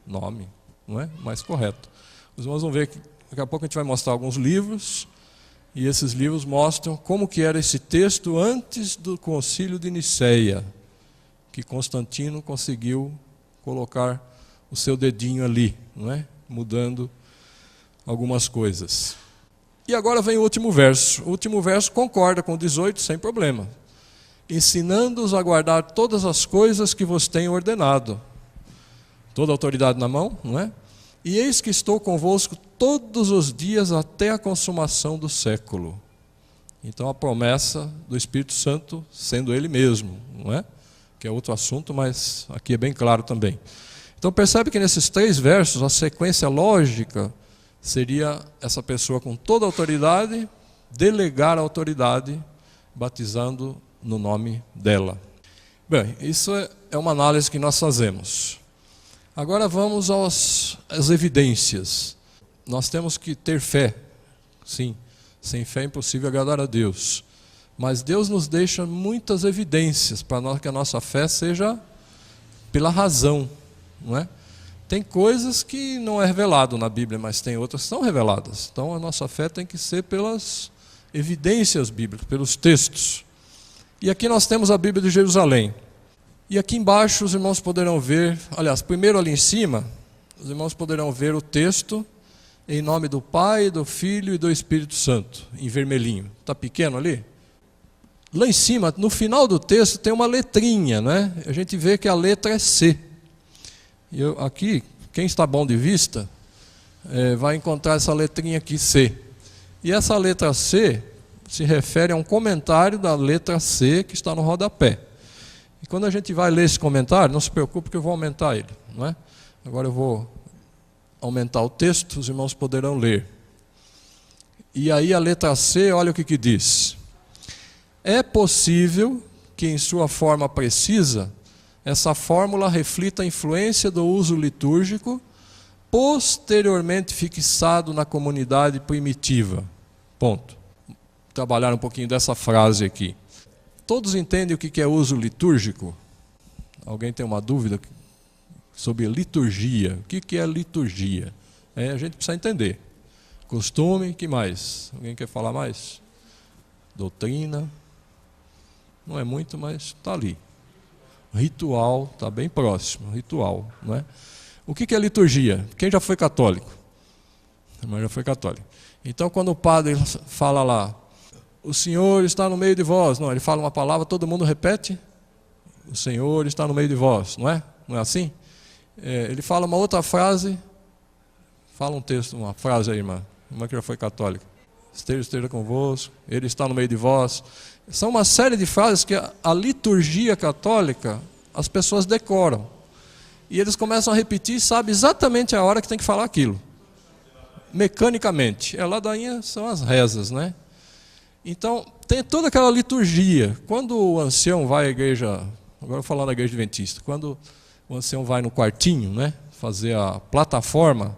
nome. Não é? Mais correto. Os irmãos vão ver que daqui a pouco a gente vai mostrar alguns livros, e esses livros mostram como que era esse texto antes do concílio de Nicéia, que Constantino conseguiu colocar o seu dedinho ali, não é? Mudando algumas coisas. E agora vem o último verso. O último verso concorda com o 18 sem problema. Ensinando-os a guardar todas as coisas que vos tenho ordenado. Toda a autoridade na mão, não é? E eis que estou convosco todos os dias até a consumação do século. Então a promessa do Espírito Santo sendo Ele mesmo, não é? Que é outro assunto, mas aqui é bem claro também. Então percebe que nesses 3 versos a sequência lógica seria essa pessoa com toda a autoridade, delegar a autoridade, batizando no nome dela. Bem, isso é uma análise que nós fazemos. Agora vamos às evidências. Nós temos que ter fé, sim. Sem fé é impossível agradar a Deus. Mas Deus nos deixa muitas evidências para que a nossa fé seja pela razão, não é? Tem coisas que não é revelado na Bíblia, mas tem outras que são reveladas. Então a nossa fé tem que ser pelas evidências bíblicas, pelos textos. E aqui nós temos a Bíblia de Jerusalém. E aqui embaixo os irmãos poderão ver, aliás, primeiro ali em cima, os irmãos poderão ver o texto em nome do Pai, do Filho e do Espírito Santo, em vermelhinho. Está pequeno ali? Lá em cima, no final do texto, tem uma letrinha, né? A gente vê que a letra é C. E aqui, quem está bom de vista, vai encontrar essa letrinha aqui, C. E essa letra C se refere a um comentário da letra C que está no rodapé. E quando a gente vai ler esse comentário, não se preocupe que eu vou aumentar ele, não é? Agora eu vou aumentar o texto, os irmãos poderão ler. E aí a letra C, olha o que diz. É possível que em sua forma precisa, essa fórmula reflita a influência do uso litúrgico posteriormente fixado na comunidade primitiva. Ponto. Trabalhar um pouquinho dessa frase aqui. Todos entendem o que é uso litúrgico? Alguém tem uma dúvida sobre liturgia? O que é liturgia? A gente precisa entender. Costume, que mais? Alguém quer falar mais? doutrina, não é muito, mas está ali. Ritual, está bem próximo, ritual, não é? O que é liturgia? Quem já foi católico? Mas já foi católico. Então, quando o padre fala lá, o Senhor está no meio de vós, não, ele fala uma palavra, todo mundo repete, o Senhor está no meio de vós, não é? Não é assim? Ele fala uma outra frase, fala um texto, uma frase aí, irmã que já foi católica. Esteja convosco, Ele está no meio de vós. São uma série de frases que a liturgia católica, as pessoas decoram. E eles começam a repetir e sabem exatamente a hora que tem que falar aquilo. Mecanicamente. A ladainha são as rezas, né? Então, tem toda aquela liturgia. Quando o ancião vai à igreja, agora eu vou falar da igreja adventista, quando o ancião vai no quartinho, né, fazer a plataforma,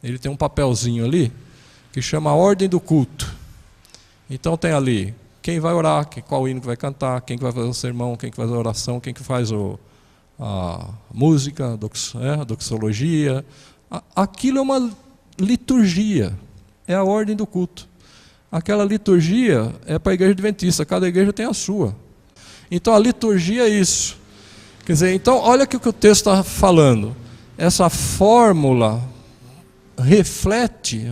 ele tem um papelzinho ali, que chama a ordem do culto. Então tem ali quem vai orar, qual hino que vai cantar, quem que vai fazer o sermão, quem que faz a oração, quem que faz a música, a doxologia. Aquilo é uma liturgia, é a ordem do culto. Aquela liturgia é para a igreja adventista, cada igreja tem a sua. Então a liturgia é isso. Quer dizer, então olha o que o texto está falando. Essa fórmula reflete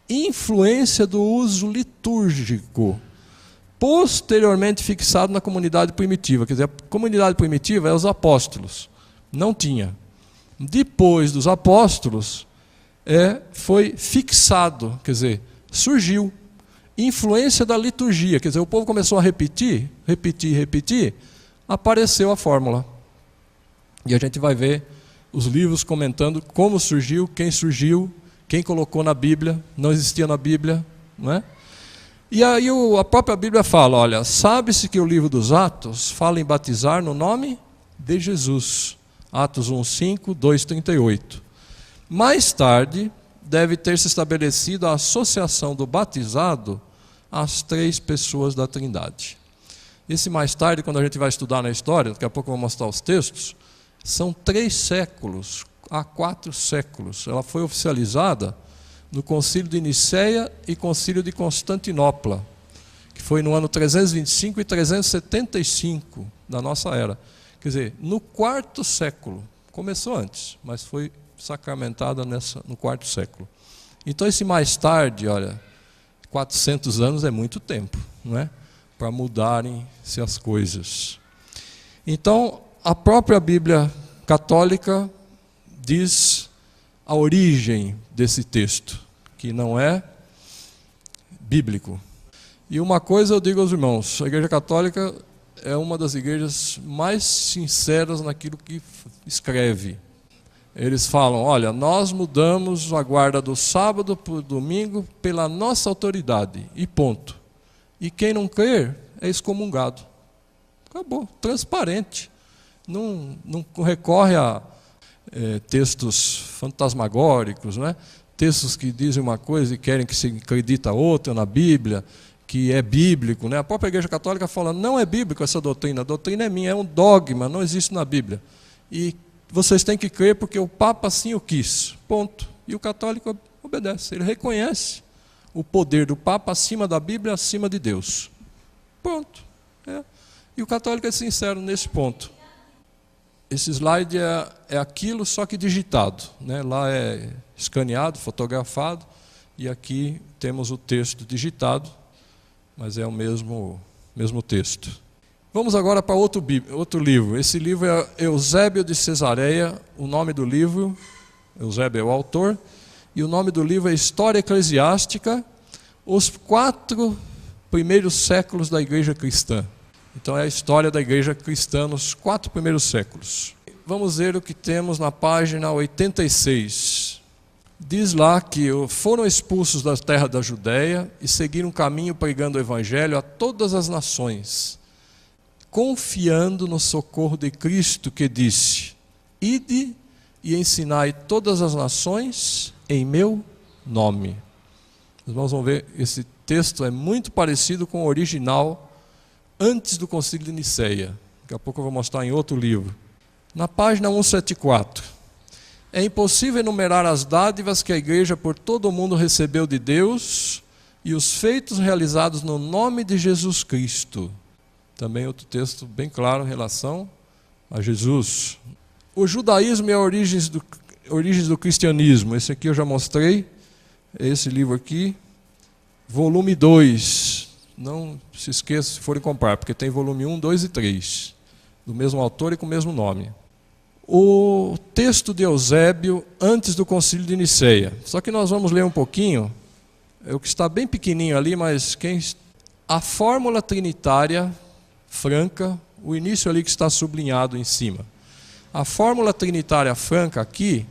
influência do uso litúrgico, posteriormente fixado na comunidade primitiva. Quer dizer, a comunidade primitiva é os apóstolos, não tinha. Depois dos apóstolos, foi fixado, quer dizer, surgiu influência da liturgia. Quer dizer, o povo começou a repetir, apareceu a fórmula. E a gente vai ver os livros comentando como surgiu, quem colocou na Bíblia, não existia na Bíblia, não é? E aí a própria Bíblia fala, olha, sabe-se que o livro dos Atos fala em batizar no nome de Jesus. Atos 1:5, 2:38. Mais tarde, deve ter se estabelecido a associação do batizado às 3 pessoas da Trindade. Esse mais tarde, quando a gente vai estudar na história, daqui a pouco eu vou mostrar os textos, são 3 séculos, há 4 séculos. Ela foi oficializada no Concílio de Niceia e Concílio de Constantinopla, que foi no ano 325 e 375 da nossa era. Quer dizer, no 4º século, começou antes, mas foi sacramentada no 4º século. Então esse mais tarde, olha, 400 anos é muito tempo, não é? Para mudarem-se as coisas. Então, a própria Bíblia católica diz a origem desse texto, que não é bíblico. E uma coisa eu digo aos irmãos, a Igreja Católica é uma das igrejas mais sinceras naquilo que escreve. Eles falam, olha, nós mudamos a guarda do sábado para o domingo pela nossa autoridade, e ponto. E quem não crer é excomungado. Acabou, transparente. Não recorre a textos fantasmagóricos, né? Textos que dizem uma coisa e querem que se acredita outra na Bíblia, que é bíblico, né? A própria Igreja Católica fala, não é bíblico essa doutrina, a doutrina é minha, é um dogma, não existe na Bíblia. E vocês têm que crer porque o Papa assim o quis, ponto. E o católico obedece, ele reconhece o poder do Papa acima da Bíblia, acima de Deus. Ponto. E o católico é sincero nesse ponto. Esse slide é aquilo, só que digitado, né? Lá é escaneado, fotografado, e aqui temos o texto digitado, mas é o mesmo texto. Vamos agora para outro livro. Esse livro é Eusébio de Cesareia, o nome do livro, Eusébio é o autor, e o nome do livro é História Eclesiástica, os 4 primeiros séculos da Igreja Cristã. Então é a história da Igreja Cristã nos 4 primeiros séculos. Vamos ver o que temos na página 86. Diz lá que foram expulsos da terra da Judéia e seguiram um caminho pregando o Evangelho a todas as nações, confiando no socorro de Cristo, que disse, ide e ensinai todas as nações em meu nome. Os irmãos vão ver, esse texto é muito parecido com o original antes do Concílio de Niceia. Daqui a pouco eu vou mostrar em outro livro. Na página 174. É impossível enumerar as dádivas que a igreja por todo o mundo recebeu de Deus, e os feitos realizados no nome de Jesus Cristo. Também outro texto bem claro em relação a Jesus. O judaísmo e as origens do cristianismo. Esse aqui eu já mostrei, esse livro aqui, volume 2. Não se esqueça se forem comprar, porque tem volume 1, 2 e 3, do mesmo autor e com o mesmo nome. O texto de Eusébio antes do concílio de Nicéia. Só que nós vamos ler um pouquinho, o que está bem pequenininho ali, mas a fórmula trinitária franca, o início ali que está sublinhado em cima. A fórmula trinitária franca aqui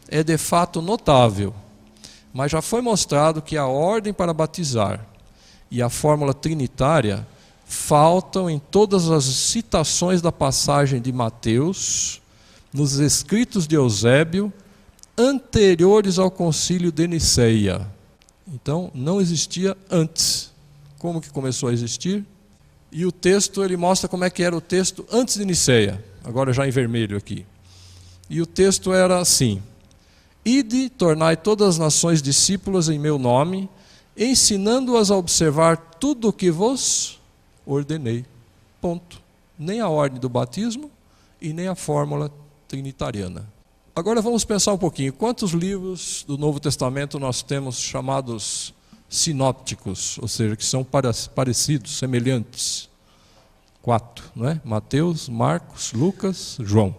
é de fato notável, mas já foi mostrado que a ordem para batizar e a fórmula trinitária faltam em todas as citações da passagem de Mateus, nos escritos de Eusébio, anteriores ao concílio de Nicéia. Então, não existia antes. Como que começou a existir? E o texto, ele mostra como é que era o texto antes de Nicéia, agora já em vermelho aqui. E o texto era assim: Ide, tornai todas as nações discípulas em meu nome, ensinando-as a observar tudo o que vos ordenei. Ponto. Nem a ordem do batismo e nem a fórmula trinitariana. Agora vamos pensar um pouquinho. Quantos livros do Novo Testamento nós temos chamados sinópticos, ou seja, que são parecidos, semelhantes? 4, não é? Mateus, Marcos, Lucas, João.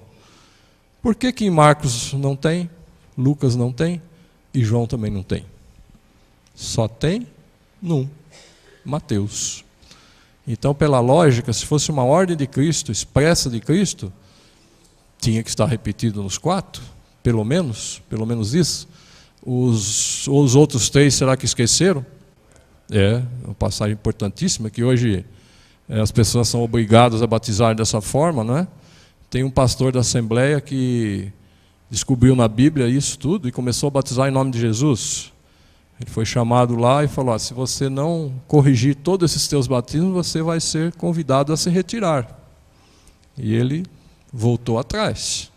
Por que em Marcos não tem, Lucas não tem e João também não tem? Só tem num, Mateus. Então, pela lógica, se fosse uma ordem de Cristo, expressa de Cristo, tinha que estar repetido nos 4, pelo menos isso. Os outros 3, será que esqueceram? É uma passagem importantíssima, que hoje as pessoas são obrigadas a batizar dessa forma, não é? Tem um pastor da Assembleia que descobriu na Bíblia isso tudo e começou a batizar em nome de Jesus. Ele foi chamado lá e falou: se você não corrigir todos esses teus batismos, você vai ser convidado a se retirar. E ele voltou atrás.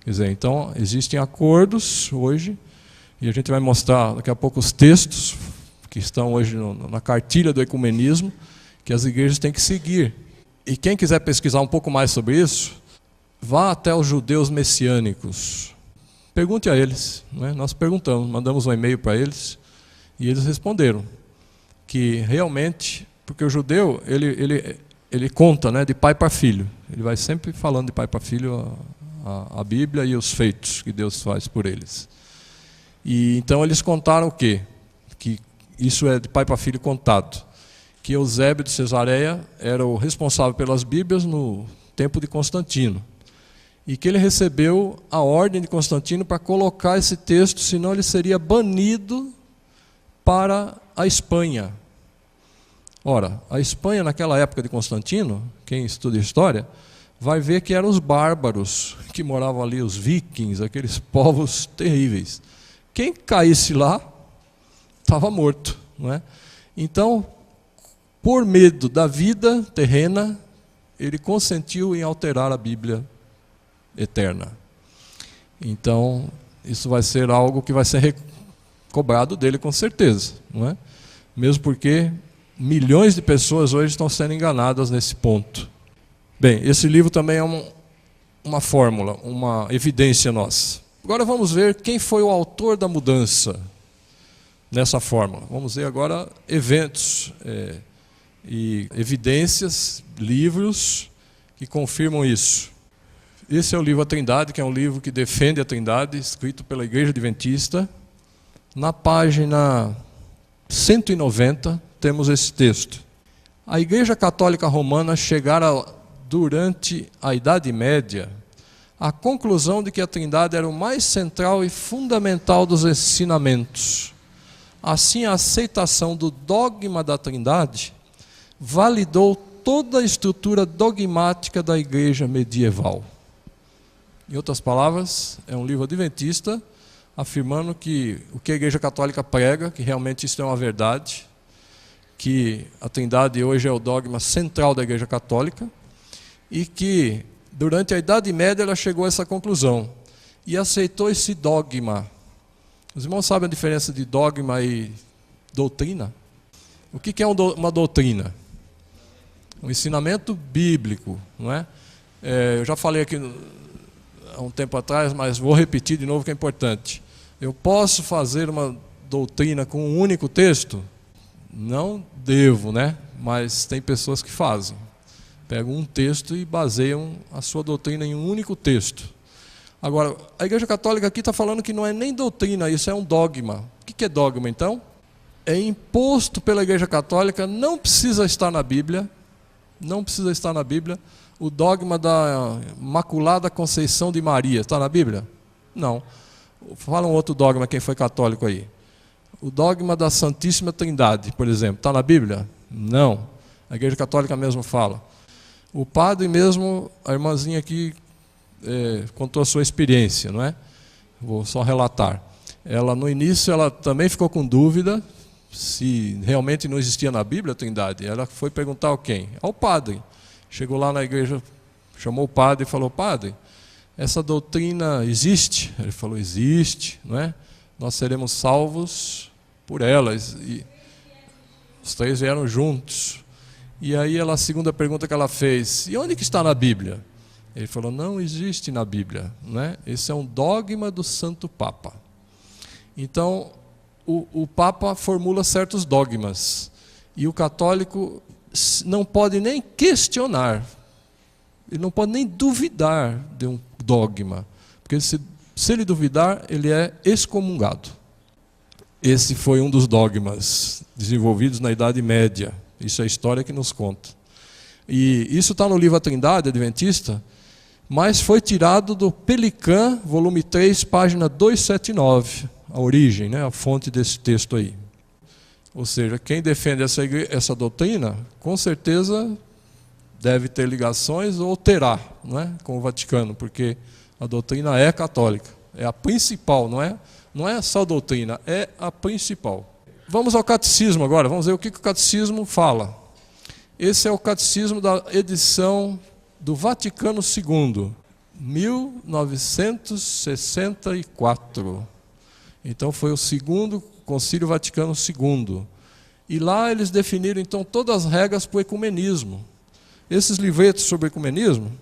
Quer dizer, então, existem acordos hoje, e a gente vai mostrar daqui a pouco os textos que estão hoje na cartilha do ecumenismo, que as igrejas têm que seguir. E quem quiser pesquisar um pouco mais sobre isso, vá até os judeus messiânicos. Pergunte a eles, né? Nós perguntamos, mandamos um e-mail para eles, e eles responderam que realmente, porque o judeu, ele conta, né, de pai para filho. Ele vai sempre falando de pai para filho a Bíblia e os feitos que Deus faz por eles. E então eles contaram o quê? Que isso é de pai para filho contado. Que Eusébio de Cesareia era o responsável pelas Bíblias no tempo de Constantino. E que ele recebeu a ordem de Constantino para colocar esse texto, senão ele seria banido para a Espanha. Ora, a Espanha naquela época de Constantino, quem estuda história, vai ver que eram os bárbaros que moravam ali, os vikings, aqueles povos terríveis. Quem caísse lá, estava morto, não é? Então, por medo da vida terrena, ele consentiu em alterar a Bíblia eterna. Então, isso vai ser algo que vai ser cobrado dele com certeza, não é? Mesmo porque milhões de pessoas hoje estão sendo enganadas nesse ponto. Bem, esse livro também é uma fórmula, uma evidência nossa. Agora vamos ver quem foi o autor da mudança nessa fórmula. Vamos ver agora eventos e evidências, livros que confirmam isso. Esse é o livro A Trindade, que é um livro que defende a Trindade, escrito pela Igreja Adventista. Na página 190 temos esse texto. A Igreja Católica Romana chegara durante a Idade Média à conclusão de que a Trindade era o mais central e fundamental dos ensinamentos. Assim, a aceitação do dogma da Trindade validou toda a estrutura dogmática da Igreja medieval. Em outras palavras, é um livro adventista afirmando que o que a Igreja Católica prega, que realmente isso é uma verdade, que a Trindade hoje é o dogma central da Igreja Católica e que durante a Idade Média ela chegou a essa conclusão e aceitou esse dogma. Os irmãos sabem a diferença de dogma e doutrina? O que é uma doutrina? Um ensinamento bíblico, não é? Eu já falei aqui há um tempo atrás, mas vou repetir de novo que é importante. Eu posso fazer uma doutrina com um único texto? Não devo, né? Mas tem pessoas que fazem. Pegam um texto e baseiam a sua doutrina em um único texto. Agora, a Igreja Católica aqui está falando que não é nem doutrina, isso é um dogma. O que é dogma, então? É imposto pela Igreja Católica, não precisa estar na Bíblia, o dogma da Imaculada Conceição de Maria. Está na Bíblia? Não. Fala um outro dogma, quem foi católico aí. O dogma da Santíssima Trindade, por exemplo, está na Bíblia? Não. A Igreja Católica mesmo fala. O padre mesmo, a irmãzinha aqui contou a sua experiência, não é? Vou só relatar. Ela, no início, ela também ficou com dúvida se realmente não existia na Bíblia a Trindade. Ela foi perguntar ao quem? Ao padre. Chegou lá na igreja, chamou o padre e falou: padre, essa doutrina existe? Ele falou: existe, não é? Nós seremos salvos por elas. E os três vieram juntos. E aí a segunda pergunta que ela fez: e onde que está na Bíblia? Ele falou: não existe na Bíblia, não é? Esse é um dogma do Santo Papa. Então, o Papa formula certos dogmas. E o católico não pode nem questionar, ele não pode nem duvidar de um dogma, porque se ele duvidar, ele é excomungado. Esse foi um dos dogmas desenvolvidos na Idade Média, isso é a história que nos conta. E isso está no livro A Trindade Adventista, mas foi tirado do Pelican, volume 3, página 279, a origem, né, a fonte desse texto aí. Ou seja, quem defende essa doutrina, com certeza deve ter ligações ou terá, não é, com o Vaticano, porque a doutrina é católica, é a principal, não é só a doutrina, é a principal. Vamos ao catecismo agora, vamos ver o que o catecismo fala. Esse é o catecismo da edição do Vaticano II, 1964. Então foi o segundo Concílio Vaticano II. E lá eles definiram então todas as regras para o ecumenismo. Esses livretos sobre ecumenismo,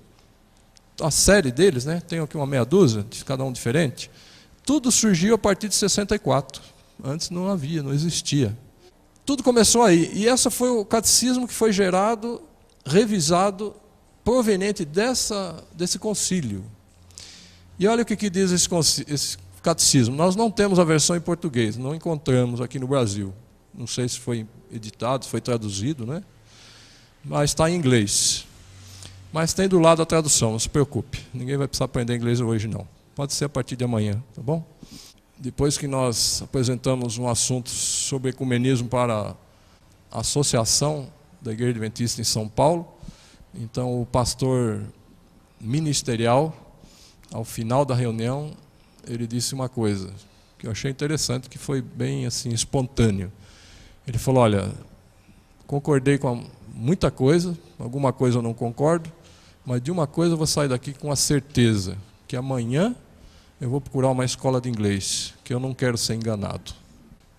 a série deles, né, tem aqui uma meia dúzia, cada um diferente, tudo surgiu a partir de 64. Antes não havia, não existia. Tudo começou aí. E esse foi o catecismo que foi gerado, revisado, proveniente desse concílio. E olha o que diz esse catecismo. Nós não temos a versão em português, não encontramos aqui no Brasil. Não sei se foi editado, se foi traduzido, né? Mas está em inglês. Mas tem do lado a tradução, não se preocupe. Ninguém vai precisar aprender inglês hoje, não. Pode ser a partir de amanhã, tá bom? Depois que nós apresentamos um assunto sobre ecumenismo para a Associação da Igreja Adventista em São Paulo, então o pastor ministerial, ao final da reunião, ele disse uma coisa que eu achei interessante, que foi bem assim espontâneo. Ele falou: olha, concordei com muita coisa, alguma coisa eu não concordo, mas de uma coisa eu vou sair daqui com a certeza, que amanhã eu vou procurar uma escola de inglês, que eu não quero ser enganado.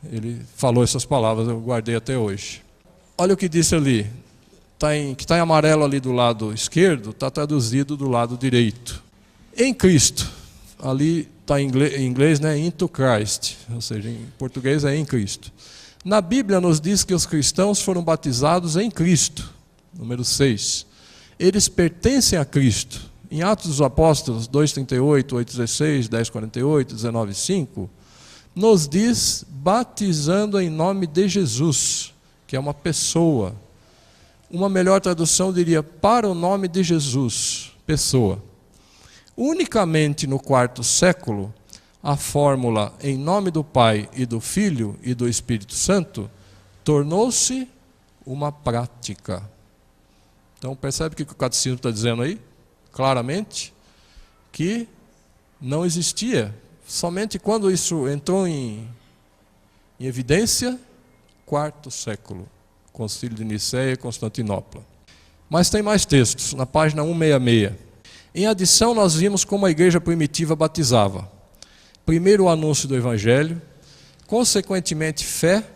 Ele falou essas palavras, eu guardei até hoje. Olha o que disse ali, que está em amarelo ali do lado esquerdo, está traduzido do lado direito. Em Cristo, ali está em inglês, né, into Christ, ou seja, em português é em Cristo. Na Bíblia nos diz que os cristãos foram batizados em Cristo, número 6. Eles pertencem a Cristo. Em Atos dos Apóstolos 2,38, 8,16, 10,48, 19,5, nos diz batizando em nome de Jesus, que é uma pessoa. Uma melhor tradução diria para o nome de Jesus, pessoa. Unicamente no quarto século, a fórmula em nome do Pai e do Filho e do Espírito Santo tornou-se uma prática. Então percebe o que o catecismo está dizendo aí? Claramente, que não existia. Somente quando isso entrou em evidência, quarto século, Concílio de Nicéia e Constantinopla. Mas tem mais textos, na página 166. Em adição, nós vimos como a igreja primitiva batizava. Primeiro o anúncio do Evangelho, consequentemente fé,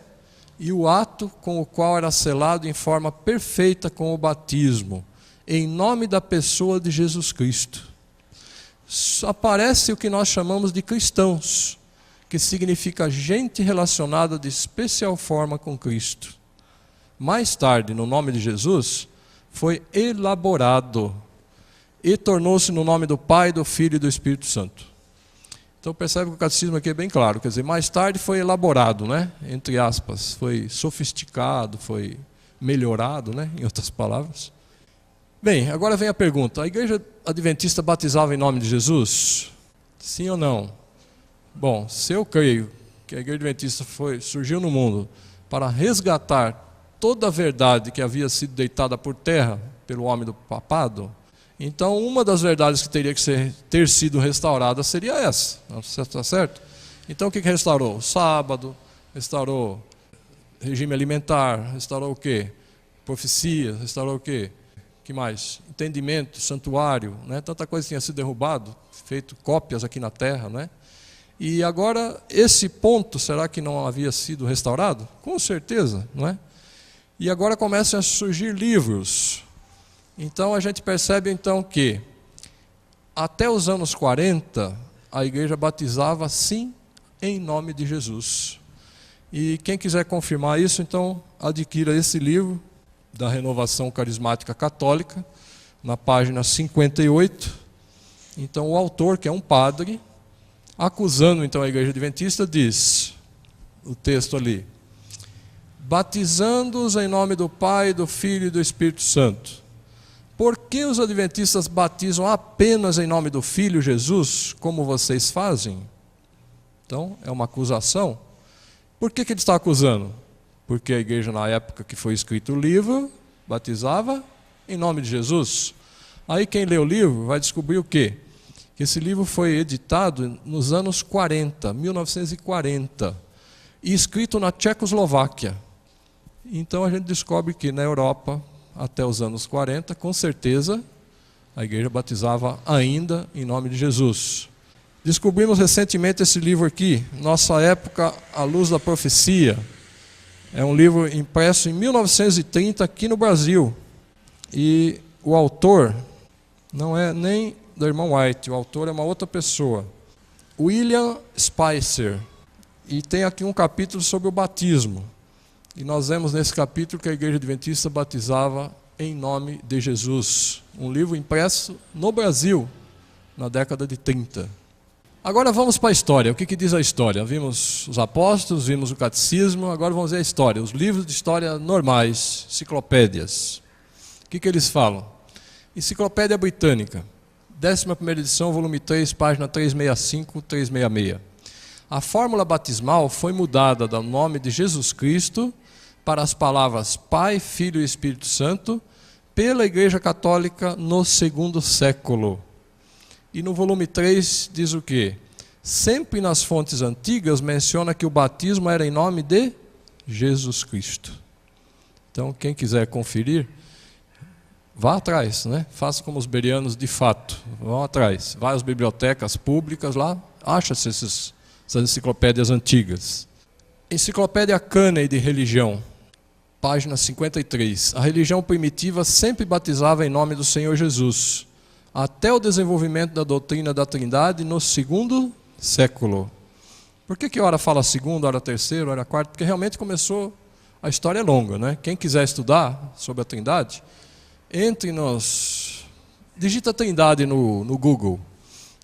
e o ato com o qual era selado em forma perfeita com o batismo, em nome da pessoa de Jesus Cristo. Aparece o que nós chamamos de cristãos, que significa gente relacionada de especial forma com Cristo. Mais tarde, no nome de Jesus, foi elaborado e tornou-se no nome do Pai, do Filho e do Espírito Santo. Então percebe que o catecismo aqui é bem claro, quer dizer, mais tarde foi elaborado, né? Entre aspas, foi sofisticado, foi melhorado, né? Em outras palavras. Bem, agora vem a pergunta, a igreja adventista batizava em nome de Jesus? Sim ou não? Bom, se eu creio que a igreja adventista surgiu no mundo para resgatar toda a verdade que havia sido deitada por terra pelo homem do papado, então uma das verdades que teria que ter sido restaurada seria essa, está certo? Então o que restaurou? O sábado, restaurou regime alimentar, restaurou o quê? Profecia, restaurou o quê? Que mais? Entendimento, santuário, né? Tanta coisa tinha sido derrubado, feito cópias aqui na terra, né? E agora esse ponto, será que não havia sido restaurado? Com certeza, não é? E agora começam a surgir livros. Então a gente percebe então que até os anos 40 a igreja batizava sim em nome de Jesus. E quem quiser confirmar isso, então adquira esse livro da Renovação Carismática Católica, na página 58. Então o autor, que é um padre, acusando então a igreja adventista, diz, o texto ali: batizando-os em nome do Pai, do Filho e do Espírito Santo. Por que os adventistas batizam apenas em nome do Filho Jesus, como vocês fazem? Então, é uma acusação. Por que ele está acusando? Porque a igreja, na época que foi escrito o livro, batizava em nome de Jesus. Aí quem lê o livro vai descobrir o quê? Que esse livro foi editado nos anos 40, 1940, e escrito na Tchecoslováquia. Então a gente descobre que na Europa, até os anos 40, com certeza, a igreja batizava ainda em nome de Jesus. Descobrimos recentemente esse livro aqui, Nossa Época à Luz da Profecia. É um livro impresso em 1930 aqui no Brasil. E o autor não é nem do irmão White, o autor é uma outra pessoa, William Spicer. E tem aqui um capítulo sobre o batismo. E nós vemos nesse capítulo que a igreja adventista batizava em nome de Jesus. Um livro impresso no Brasil, na década de 30. Agora vamos para a história. O que diz a história? Vimos os apóstolos, vimos o catecismo, agora vamos ver a história. Os livros de história normais, enciclopédias. O que eles falam? Enciclopédia Britânica, 11ª edição, volume 3, página 365, 366. A fórmula batismal foi mudada do nome de Jesus Cristo para as palavras Pai, Filho e Espírito Santo pela Igreja Católica no segundo século. E no volume 3 diz o quê? Sempre nas fontes antigas menciona que o batismo era em nome de Jesus Cristo. Então, quem quiser conferir, vá atrás, né? Faça como os bereanos de fato, vão atrás. Vai às bibliotecas públicas lá, acha-se essas enciclopédias antigas. Enciclopédia Cânei de Religião, página 53. A religião primitiva sempre batizava em nome do Senhor Jesus, até o desenvolvimento da doutrina da Trindade no segundo século. Por que hora fala segundo, hora terceiro, hora quarto? Porque realmente começou, a história é longa, né? Quem quiser estudar sobre a Trindade, entre digita Trindade no Google.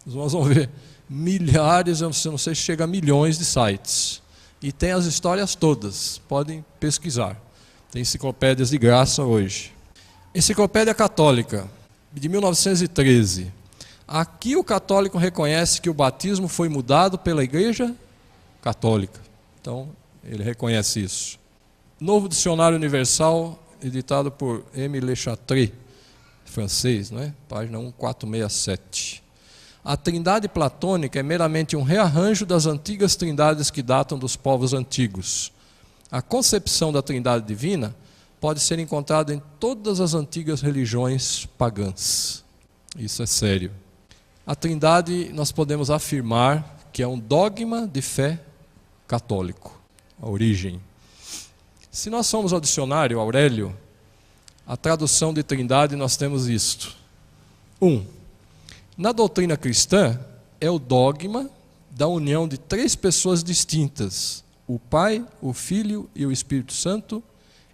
Nós vamos ver milhares, eu não sei se chega a milhões de sites. E tem as histórias todas, podem pesquisar. Tem enciclopédias de graça hoje. Enciclopédia Católica, de 1913. Aqui o católico reconhece que o batismo foi mudado pela Igreja Católica. Então, ele reconhece isso. Novo Dicionário Universal, editado por M. Le Chatre, francês, né? Página 1467. A trindade platônica é meramente um rearranjo das antigas trindades que datam dos povos antigos. A concepção da trindade divina pode ser encontrada em todas as antigas religiões pagãs. Isso é sério. A trindade, nós podemos afirmar que é um dogma de fé católico, a origem. Se nós formos ao dicionário, Aurélio, a tradução de trindade, nós temos isto. 1. Na doutrina cristã, é o dogma da união de 3 pessoas distintas, o Pai, o Filho e o Espírito Santo,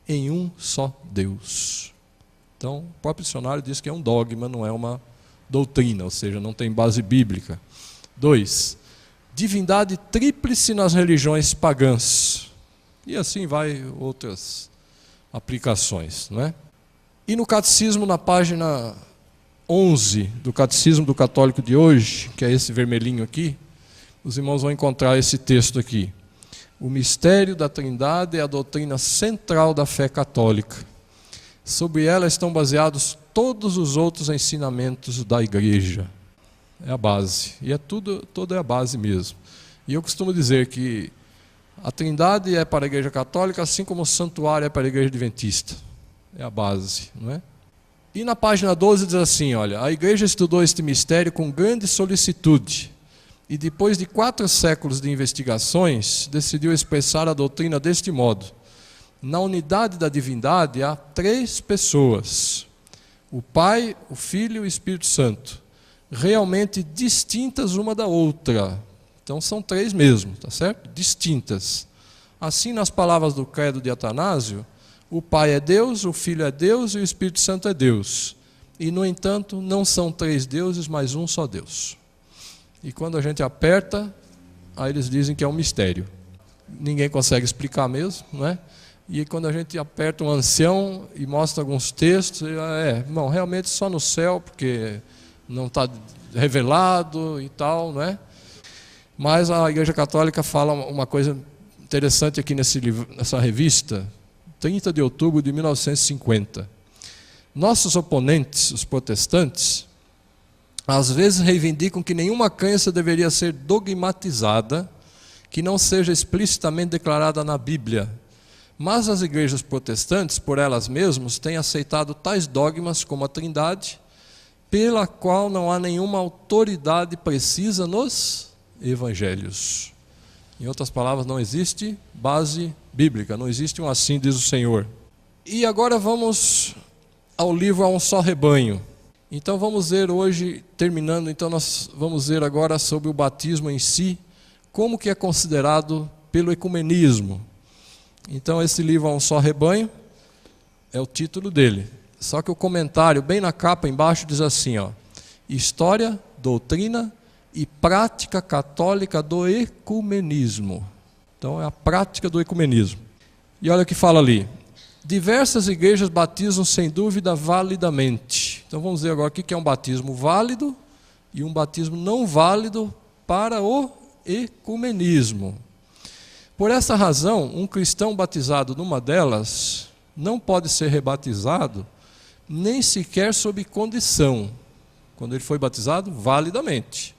em um só Deus. Então, o próprio dicionário diz que é um dogma, não é uma doutrina, ou seja, não tem base bíblica. 2. Divindade tríplice nas religiões pagãs. E assim vai outras aplicações, não é? E no catecismo, na página 11 do Catecismo do Católico de hoje, que é esse vermelhinho aqui, os irmãos vão encontrar esse texto aqui. O mistério da Trindade é a doutrina central da fé católica. Sobre ela estão baseados todos os outros ensinamentos da Igreja. É a base. E toda é a base mesmo. E eu costumo dizer que a Trindade é para a Igreja Católica, assim como o santuário é para a Igreja Adventista. É a base, não é? E na página 12 diz assim, olha, a Igreja estudou este mistério com grande solicitude e depois de 4 séculos de investigações, decidiu expressar a doutrina deste modo. Na unidade da divindade há 3 pessoas, o Pai, o Filho e o Espírito Santo, realmente distintas uma da outra. Então são 3 mesmo, tá certo? Distintas. Assim, nas palavras do credo de Atanásio, o Pai é Deus, o Filho é Deus e o Espírito Santo é Deus. E, no entanto, não são 3 deuses, mas um só Deus. E quando a gente aperta, aí eles dizem que é um mistério. Ninguém consegue explicar mesmo, não é? E quando a gente aperta um ancião e mostra alguns textos, bom, realmente só no céu, porque não está revelado e tal, não é? Mas a Igreja Católica fala uma coisa interessante aqui nessa revista, 30 de outubro de 1950. Nossos oponentes, os protestantes, às vezes reivindicam que nenhuma crença deveria ser dogmatizada, que não seja explicitamente declarada na Bíblia. Mas as igrejas protestantes, por elas mesmas, têm aceitado tais dogmas como a Trindade, pela qual não há nenhuma autoridade precisa nos evangelhos. Em outras palavras, não existe base bíblica, não existe um assim diz o Senhor. E agora vamos ao livro A Um Só Rebanho. Então vamos ver hoje, terminando, então nós vamos ver agora sobre o batismo em si, como que é considerado pelo ecumenismo. Então esse livro A Um Só Rebanho é o título dele. Só que o comentário, bem na capa embaixo, diz assim, ó, História, Doutrina e Prática Católica do Ecumenismo. Então é a prática do ecumenismo. E olha o que fala ali. Diversas igrejas batizam sem dúvida validamente. Então vamos ver agora o que é um batismo válido e um batismo não válido para o ecumenismo. Por essa razão, um cristão batizado numa delas não pode ser rebatizado nem sequer sob condição, quando ele foi batizado validamente.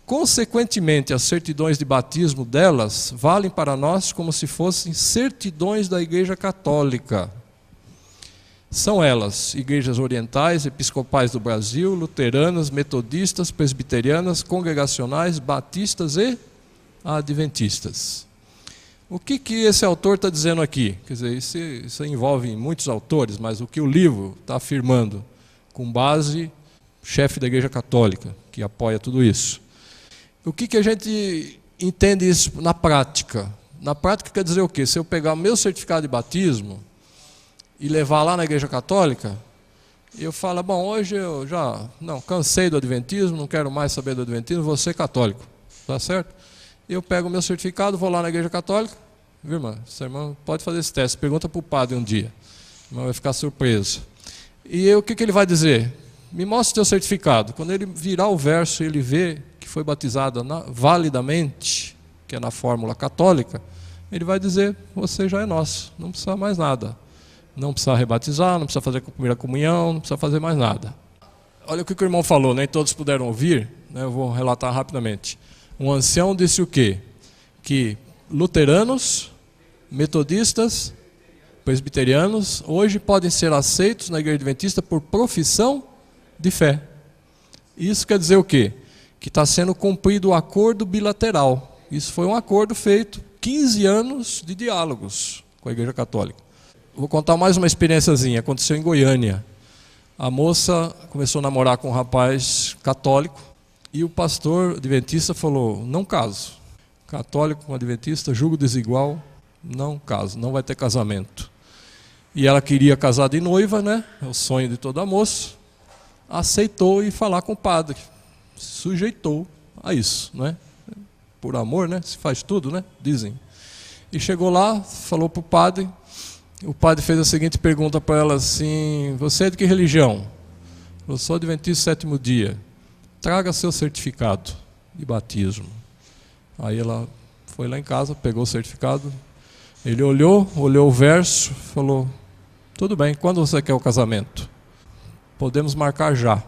Consequentemente, as certidões de batismo delas valem para nós como se fossem certidões da Igreja Católica. São elas, igrejas orientais, episcopais do Brasil, luteranas, metodistas, presbiterianas, congregacionais, batistas e adventistas. O que esse autor está dizendo aqui? Quer dizer, isso envolve muitos autores, mas o que o livro está afirmando, com base, chefe da Igreja Católica, que apoia tudo isso. O que a gente entende isso na prática? Na prática quer dizer o quê? Se eu pegar o meu certificado de batismo e levar lá na Igreja Católica, eu falo, bom, hoje eu já cansei do adventismo, não quero mais saber do adventismo, vou ser católico, tá certo? Eu pego o meu certificado, vou lá na Igreja Católica, viu, irmã? Seu irmão pode fazer esse teste, pergunta para o padre um dia, o irmão vai ficar surpreso. E o que ele vai dizer? Me mostra o teu certificado. Quando ele virar o verso e ele vê que foi batizado validamente, que é na fórmula católica, ele vai dizer, você já é nosso, não precisa mais nada. Não precisa rebatizar, não precisa fazer a primeira comunhão, não precisa fazer mais nada. Olha o que o irmão falou, nem todos puderam ouvir, né? Eu vou relatar rapidamente. Um ancião disse o quê? Que luteranos, metodistas, presbiterianos, hoje podem ser aceitos na Igreja Adventista por profissão de fé. Isso quer dizer o quê? Que está sendo cumprido o acordo bilateral. Isso foi um acordo feito 15 anos de diálogos com a Igreja Católica. Vou contar mais uma experiênciazinha, aconteceu em Goiânia. A moça começou a namorar com um rapaz católico e o pastor adventista falou, não caso. Católico com adventista, julgo desigual, não caso, não vai ter casamento. E ela queria casar de noiva, né? É o sonho de toda moça. Aceitou ir falar com o padre. Se sujeitou a isso, né? Por amor, né? Se faz tudo, né? Dizem. E chegou lá, falou para o padre. O padre fez a seguinte pergunta para ela assim, você é de que religião? Eu sou adventista sétimo dia. Traga seu certificado de batismo. Aí ela foi lá em casa, pegou o certificado. Ele olhou o verso, falou, tudo bem, quando você quer o casamento? Podemos marcar já.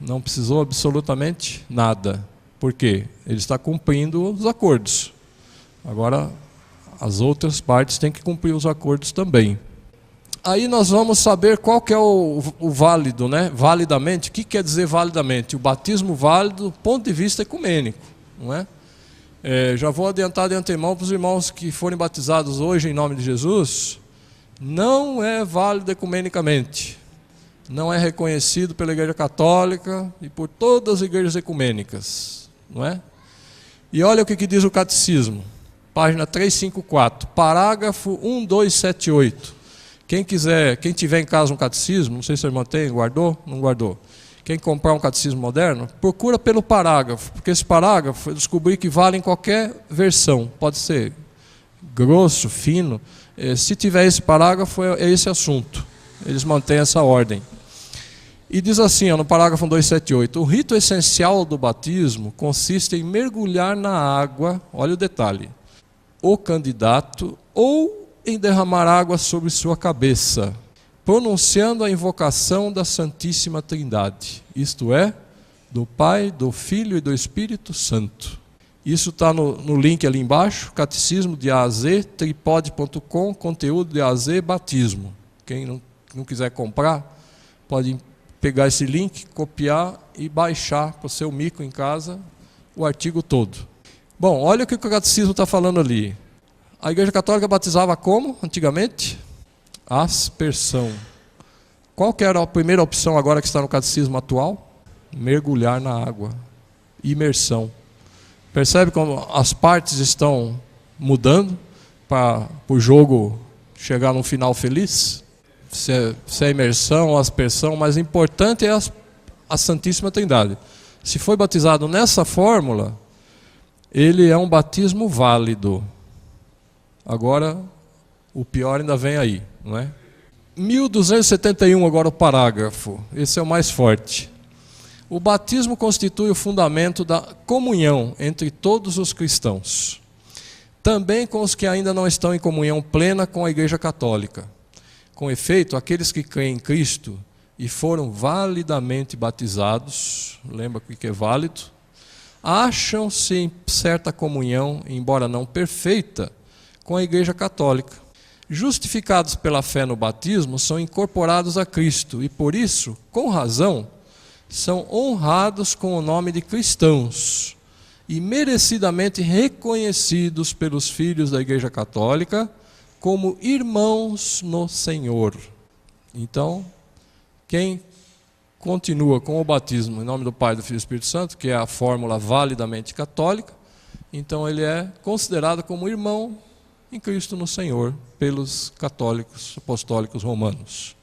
Não precisou absolutamente nada. Por quê? Ele está cumprindo os acordos. Agora, as outras partes têm que cumprir os acordos também. Aí nós vamos saber qual que é o válido, né? Validamente. O que quer dizer validamente? O batismo válido do ponto de vista ecumênico, não é? Já vou adiantar de antemão para os irmãos que forem batizados hoje em nome de Jesus, não é válido ecumenicamente. Não é reconhecido pela Igreja Católica e por todas as igrejas ecumênicas, não é? E olha o que diz o Catecismo, página 354, parágrafo 1278. Quem tiver em casa um catecismo, não sei se a irmã tem, guardou? Não guardou. Quem comprar um catecismo moderno, procura pelo parágrafo, porque esse parágrafo eu descobri que vale em qualquer versão, pode ser grosso, fino. Se tiver esse parágrafo, é esse assunto. Eles mantêm essa ordem. E diz assim, no parágrafo 278, o rito essencial do batismo consiste em mergulhar na água, olha o detalhe, o candidato ou em derramar água sobre sua cabeça, pronunciando a invocação da Santíssima Trindade, isto é, do Pai, do Filho e do Espírito Santo. Isso está no link ali embaixo, Catecismo de A a Z, tripod.com, conteúdo de A a Z, batismo. Quem não quiser comprar, pode pegar esse link, copiar e baixar para o seu mico em casa o artigo todo. Bom, olha o que o Catecismo está falando ali. A Igreja Católica batizava como, antigamente? Aspersão. Qual que era a primeira opção agora que está no catecismo atual? Mergulhar na água. Imersão. Percebe como as partes estão mudando para o jogo chegar num final feliz? Se é imersão ou aspersão, mas o importante é a Santíssima Trindade. Se foi batizado nessa fórmula, ele é um batismo válido. Agora, o pior ainda vem aí, não é? 1271 agora o parágrafo, esse é o mais forte. O batismo constitui o fundamento da comunhão entre todos os cristãos, também com os que ainda não estão em comunhão plena com a Igreja Católica. Com efeito, aqueles que creem em Cristo e foram validamente batizados, lembra o que é válido? Acham-se em certa comunhão, embora não perfeita, com a Igreja Católica. Justificados pela fé no batismo, são incorporados a Cristo e, por isso, com razão, são honrados com o nome de cristãos e merecidamente reconhecidos pelos filhos da Igreja Católica como irmãos no Senhor. Então, quem continua com o batismo em nome do Pai, do Filho e do Espírito Santo, que é a fórmula validamente católica, então ele é considerado como irmão em Cristo no Senhor, pelos católicos apostólicos romanos.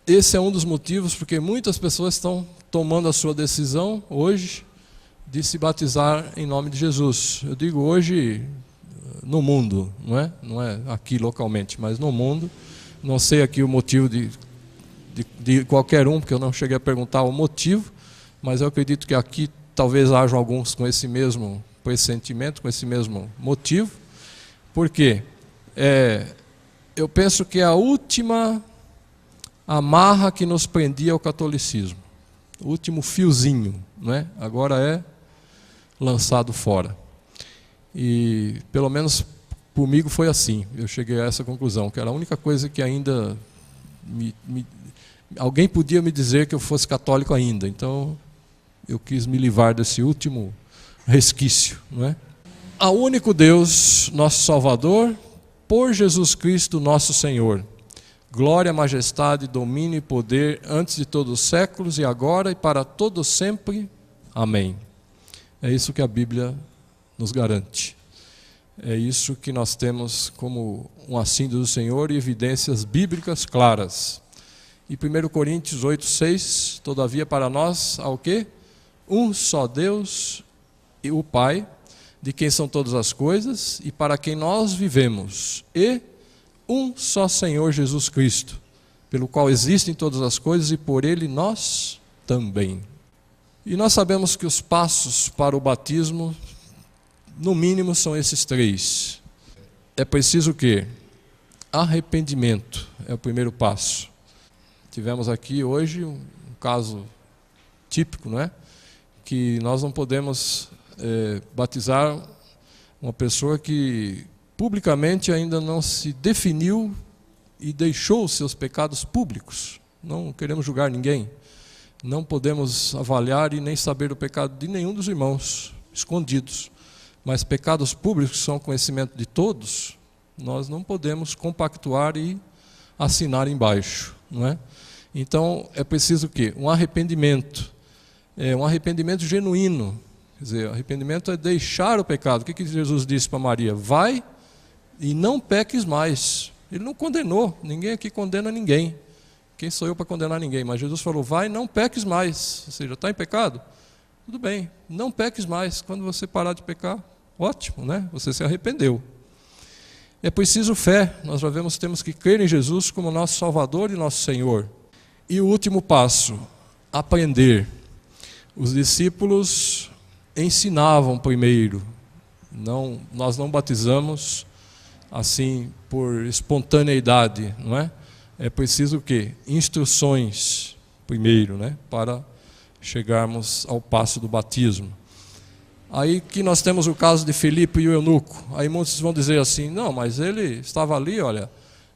Esse é um dos motivos porque muitas pessoas estão tomando a sua decisão hoje de se batizar em nome de Jesus. Eu digo hoje no mundo, não é aqui localmente, mas no mundo. Não sei aqui o motivo de qualquer um, porque eu não cheguei a perguntar o motivo, mas eu acredito que aqui talvez haja alguns com esse mesmo pressentimento, com esse mesmo motivo. Por quê? Eu penso que é a última amarra que nos prendia ao catolicismo, o último fiozinho, né? Agora é lançado fora. E pelo menos comigo foi assim, eu cheguei a essa conclusão, que era a única coisa que ainda alguém podia me dizer que eu fosse católico ainda, então eu quis me livrar desse último resquício, não é? Ao único Deus, nosso Salvador, por Jesus Cristo nosso Senhor. Glória, majestade, domínio e poder antes de todos os séculos e agora e para todos sempre. Amém. É isso que a Bíblia nos garante. É isso que nós temos como um assíduo do Senhor e evidências bíblicas claras. E 1 Coríntios 8:6, todavia para nós há o quê? Um só Deus e o Pai, de quem são todas as coisas e para quem nós vivemos, e um só Senhor Jesus Cristo, pelo qual existem todas as coisas e por Ele nós também. E nós sabemos que os passos para o batismo, no mínimo, são esses 3. É preciso o quê? Arrependimento é o primeiro passo. Tivemos aqui hoje um caso típico, não é? Que nós não podemos batizar uma pessoa que publicamente ainda não se definiu e deixou os seus pecados públicos. Não queremos julgar ninguém. Não podemos avaliar e nem saber o pecado de nenhum dos irmãos, escondidos. Mas pecados públicos, que são conhecimento de todos, nós não podemos compactuar e assinar embaixo, não é? Então, é preciso o quê? Um arrependimento. Um arrependimento genuíno. Quer dizer, arrependimento é deixar o pecado. O que Jesus disse para Maria? Vai e não peques mais. Ele não condenou. Ninguém aqui condena ninguém. Quem sou eu para condenar ninguém? Mas Jesus falou, vai e não peques mais. Ou seja, está em pecado? Tudo bem, não peques mais. Quando você parar de pecar, ótimo, né? Você se arrependeu. É preciso fé. Nós já vemos que temos que crer em Jesus como nosso Salvador e nosso Senhor. E o último passo, aprender. Os discípulos ensinavam primeiro. Nós não batizamos assim por espontaneidade, não é? É preciso o quê? Instruções primeiro, né? Para chegarmos ao passo do batismo. Aí que nós temos o caso de Filipe e o eunuco. Aí muitos vão dizer assim, não, mas ele estava ali, olha,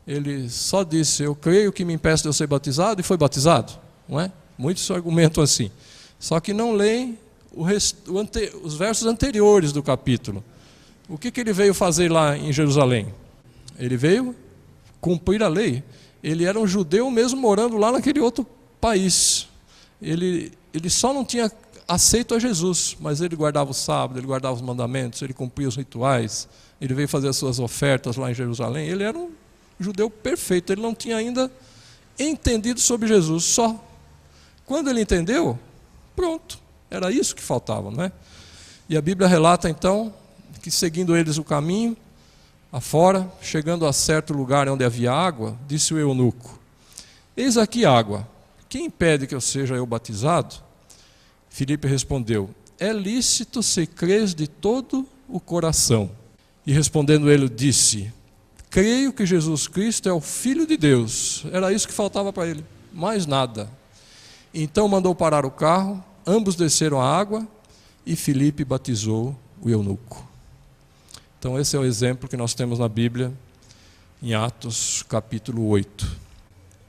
ele só disse, eu creio que me impeça de eu ser batizado e foi batizado, não é? Muitos argumentam assim. Só que não leem os versos anteriores do capítulo. O que ele veio fazer lá em Jerusalém? Ele veio cumprir a lei. Ele era um judeu mesmo morando lá naquele outro país. Ele só não tinha aceito a Jesus, mas ele guardava o sábado, ele guardava os mandamentos, ele cumpria os rituais, ele veio fazer as suas ofertas lá em Jerusalém. Ele era um judeu perfeito, ele não tinha ainda entendido sobre Jesus, só. Quando ele entendeu, pronto, era isso que faltava, não é? E a Bíblia relata então que seguindo eles o caminho afora, chegando a certo lugar onde havia água, disse o eunuco, eis aqui água, quem impede que eu seja eu batizado? Filipe respondeu, é lícito se crês de todo o coração. E respondendo ele disse, creio que Jesus Cristo é o Filho de Deus. Era isso que faltava para ele, mais nada. Então mandou parar o carro, ambos desceram a água e Filipe batizou o eunuco. Então esse é o exemplo que nós temos na Bíblia, em Atos capítulo 8.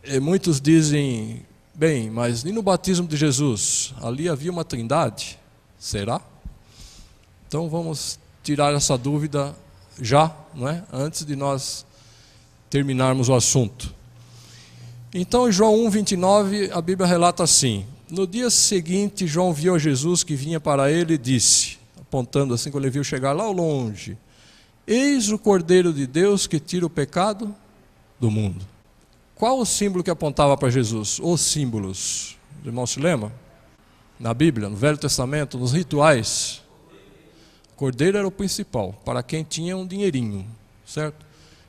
E muitos dizem, bem, mas e no batismo de Jesus? Ali havia uma trindade? Será? Então vamos tirar essa dúvida já, não é? Antes de nós terminarmos o assunto. Então em João 1:29 a Bíblia relata assim, no dia seguinte João viu a Jesus que vinha para ele e disse, apontando assim quando ele viu chegar lá ao longe, eis o Cordeiro de Deus que tira o pecado do mundo. Qual o símbolo que apontava para Jesus? Os símbolos. Os irmãos se lembram? Na Bíblia, no Velho Testamento, nos rituais. Cordeiro era o principal, para quem tinha um dinheirinho, certo?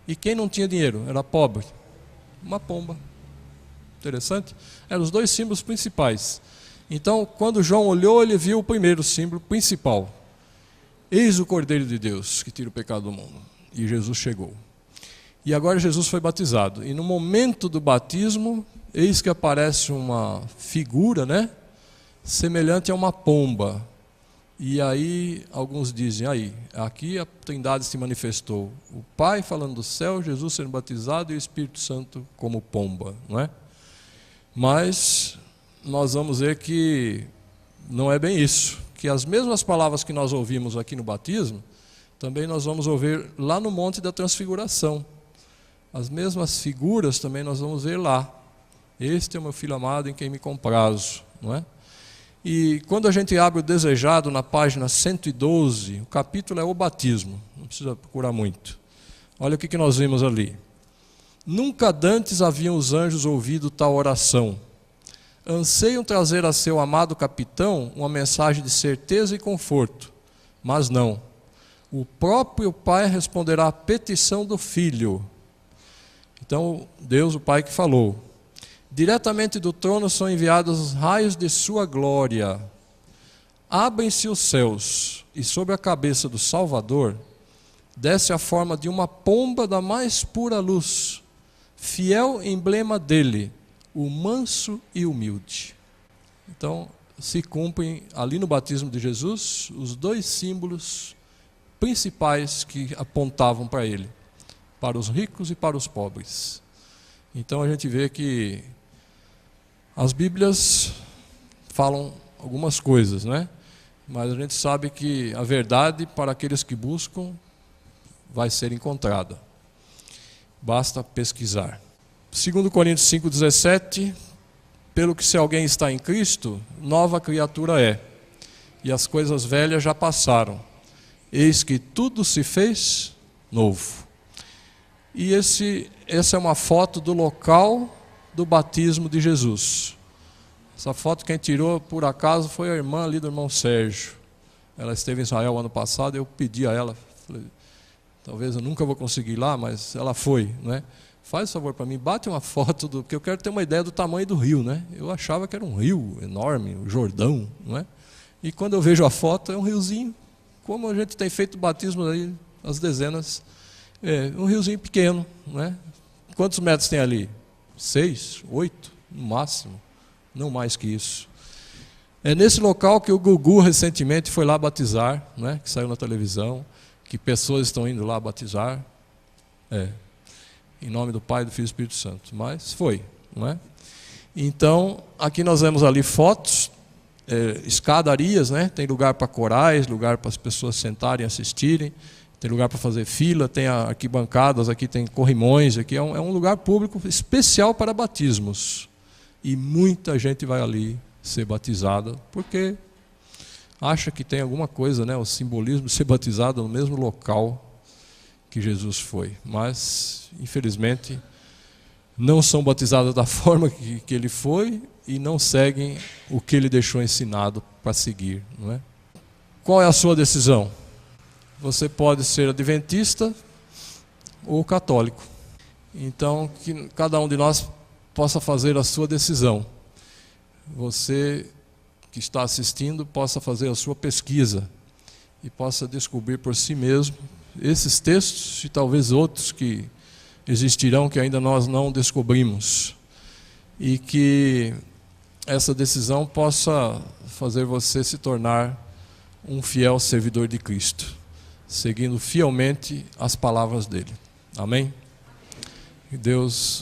E quem não tinha dinheiro, era pobre. Uma pomba. Interessante? Eram os dois símbolos principais. Então, quando João olhou, ele viu o primeiro símbolo principal. Eis o Cordeiro de Deus que tira o pecado do mundo. E Jesus chegou. E agora Jesus foi batizado. E no momento do batismo, eis que aparece uma figura, né? Semelhante a uma pomba. E aí alguns dizem, aqui a Trindade se manifestou. O Pai falando do céu, Jesus sendo batizado e o Espírito Santo como pomba, não é? Mas nós vamos ver que não é bem isso. Que as mesmas palavras que nós ouvimos aqui no batismo, também nós vamos ver lá no Monte da Transfiguração. As mesmas figuras também nós vamos ver lá. Este é o meu filho amado em quem me comprazo, não é? E quando a gente abre o Desejado na página 112, o capítulo é o batismo, não precisa procurar muito. Olha o que nós vimos ali. Nunca dantes haviam os anjos ouvido tal oração. Anseiam trazer a seu amado capitão uma mensagem de certeza e conforto, mas não. O próprio Pai responderá à petição do Filho. Então, Deus, o Pai que falou. Diretamente do trono são enviados os raios de sua glória. Abrem-se os céus, e sobre a cabeça do Salvador desce a forma de uma pomba da mais pura luz, fiel emblema dele, o manso e humilde. Então, se cumprem ali no batismo de Jesus os dois símbolos principais que apontavam para ele, para os ricos e para os pobres. Então a gente vê que as Bíblias falam algumas coisas, né? Mas a gente sabe que a verdade para aqueles que buscam vai ser encontrada. Basta pesquisar. 2 Coríntios 5,17, pelo que se alguém está em Cristo, nova criatura é, e as coisas velhas já passaram. Eis que tudo se fez novo. E essa é uma foto do local do batismo de Jesus. Essa foto quem tirou, por acaso, foi a irmã ali do irmão Sérgio. Ela esteve em Israel ano passado, eu pedi a ela, falei, talvez eu nunca vou conseguir ir lá, mas ela foi, né? Faz favor para mim, bate uma foto, porque eu quero ter uma ideia do tamanho do rio, né? Eu achava que era um rio enorme, o Jordão, não é? E quando eu vejo a foto, é um riozinho, como a gente tem feito batismo aí, as dezenas, um riozinho pequeno, né? Quantos metros tem ali? 6, 8, no máximo, não mais que isso. É nesse local que o Gugu recentemente foi lá batizar, né? Que saiu na televisão, que pessoas estão indo lá batizar, em nome do Pai, do Filho e do Espírito Santo, mas foi, não é? Então, aqui nós vemos ali fotos, escadarias, né? Tem lugar para corais, lugar para as pessoas sentarem e assistirem, tem lugar para fazer fila, tem arquibancadas, aqui tem corrimões, aqui é um lugar público especial para batismos. E muita gente vai ali ser batizada, porque acha que tem alguma coisa, né? O simbolismo de ser batizado no mesmo local que Jesus foi. Mas, infelizmente, não são batizadas da forma que ele foi e não seguem o que ele deixou ensinado para seguir, não é? Qual é a sua decisão? Você pode ser adventista ou católico. Então, que cada um de nós possa fazer a sua decisão. Você que está assistindo possa fazer a sua pesquisa e possa descobrir por si mesmo esses textos e talvez outros que existirão que ainda nós não descobrimos. E que essa decisão possa fazer você se tornar um fiel servidor de Cristo, seguindo fielmente as palavras dele. Amém? Que Deus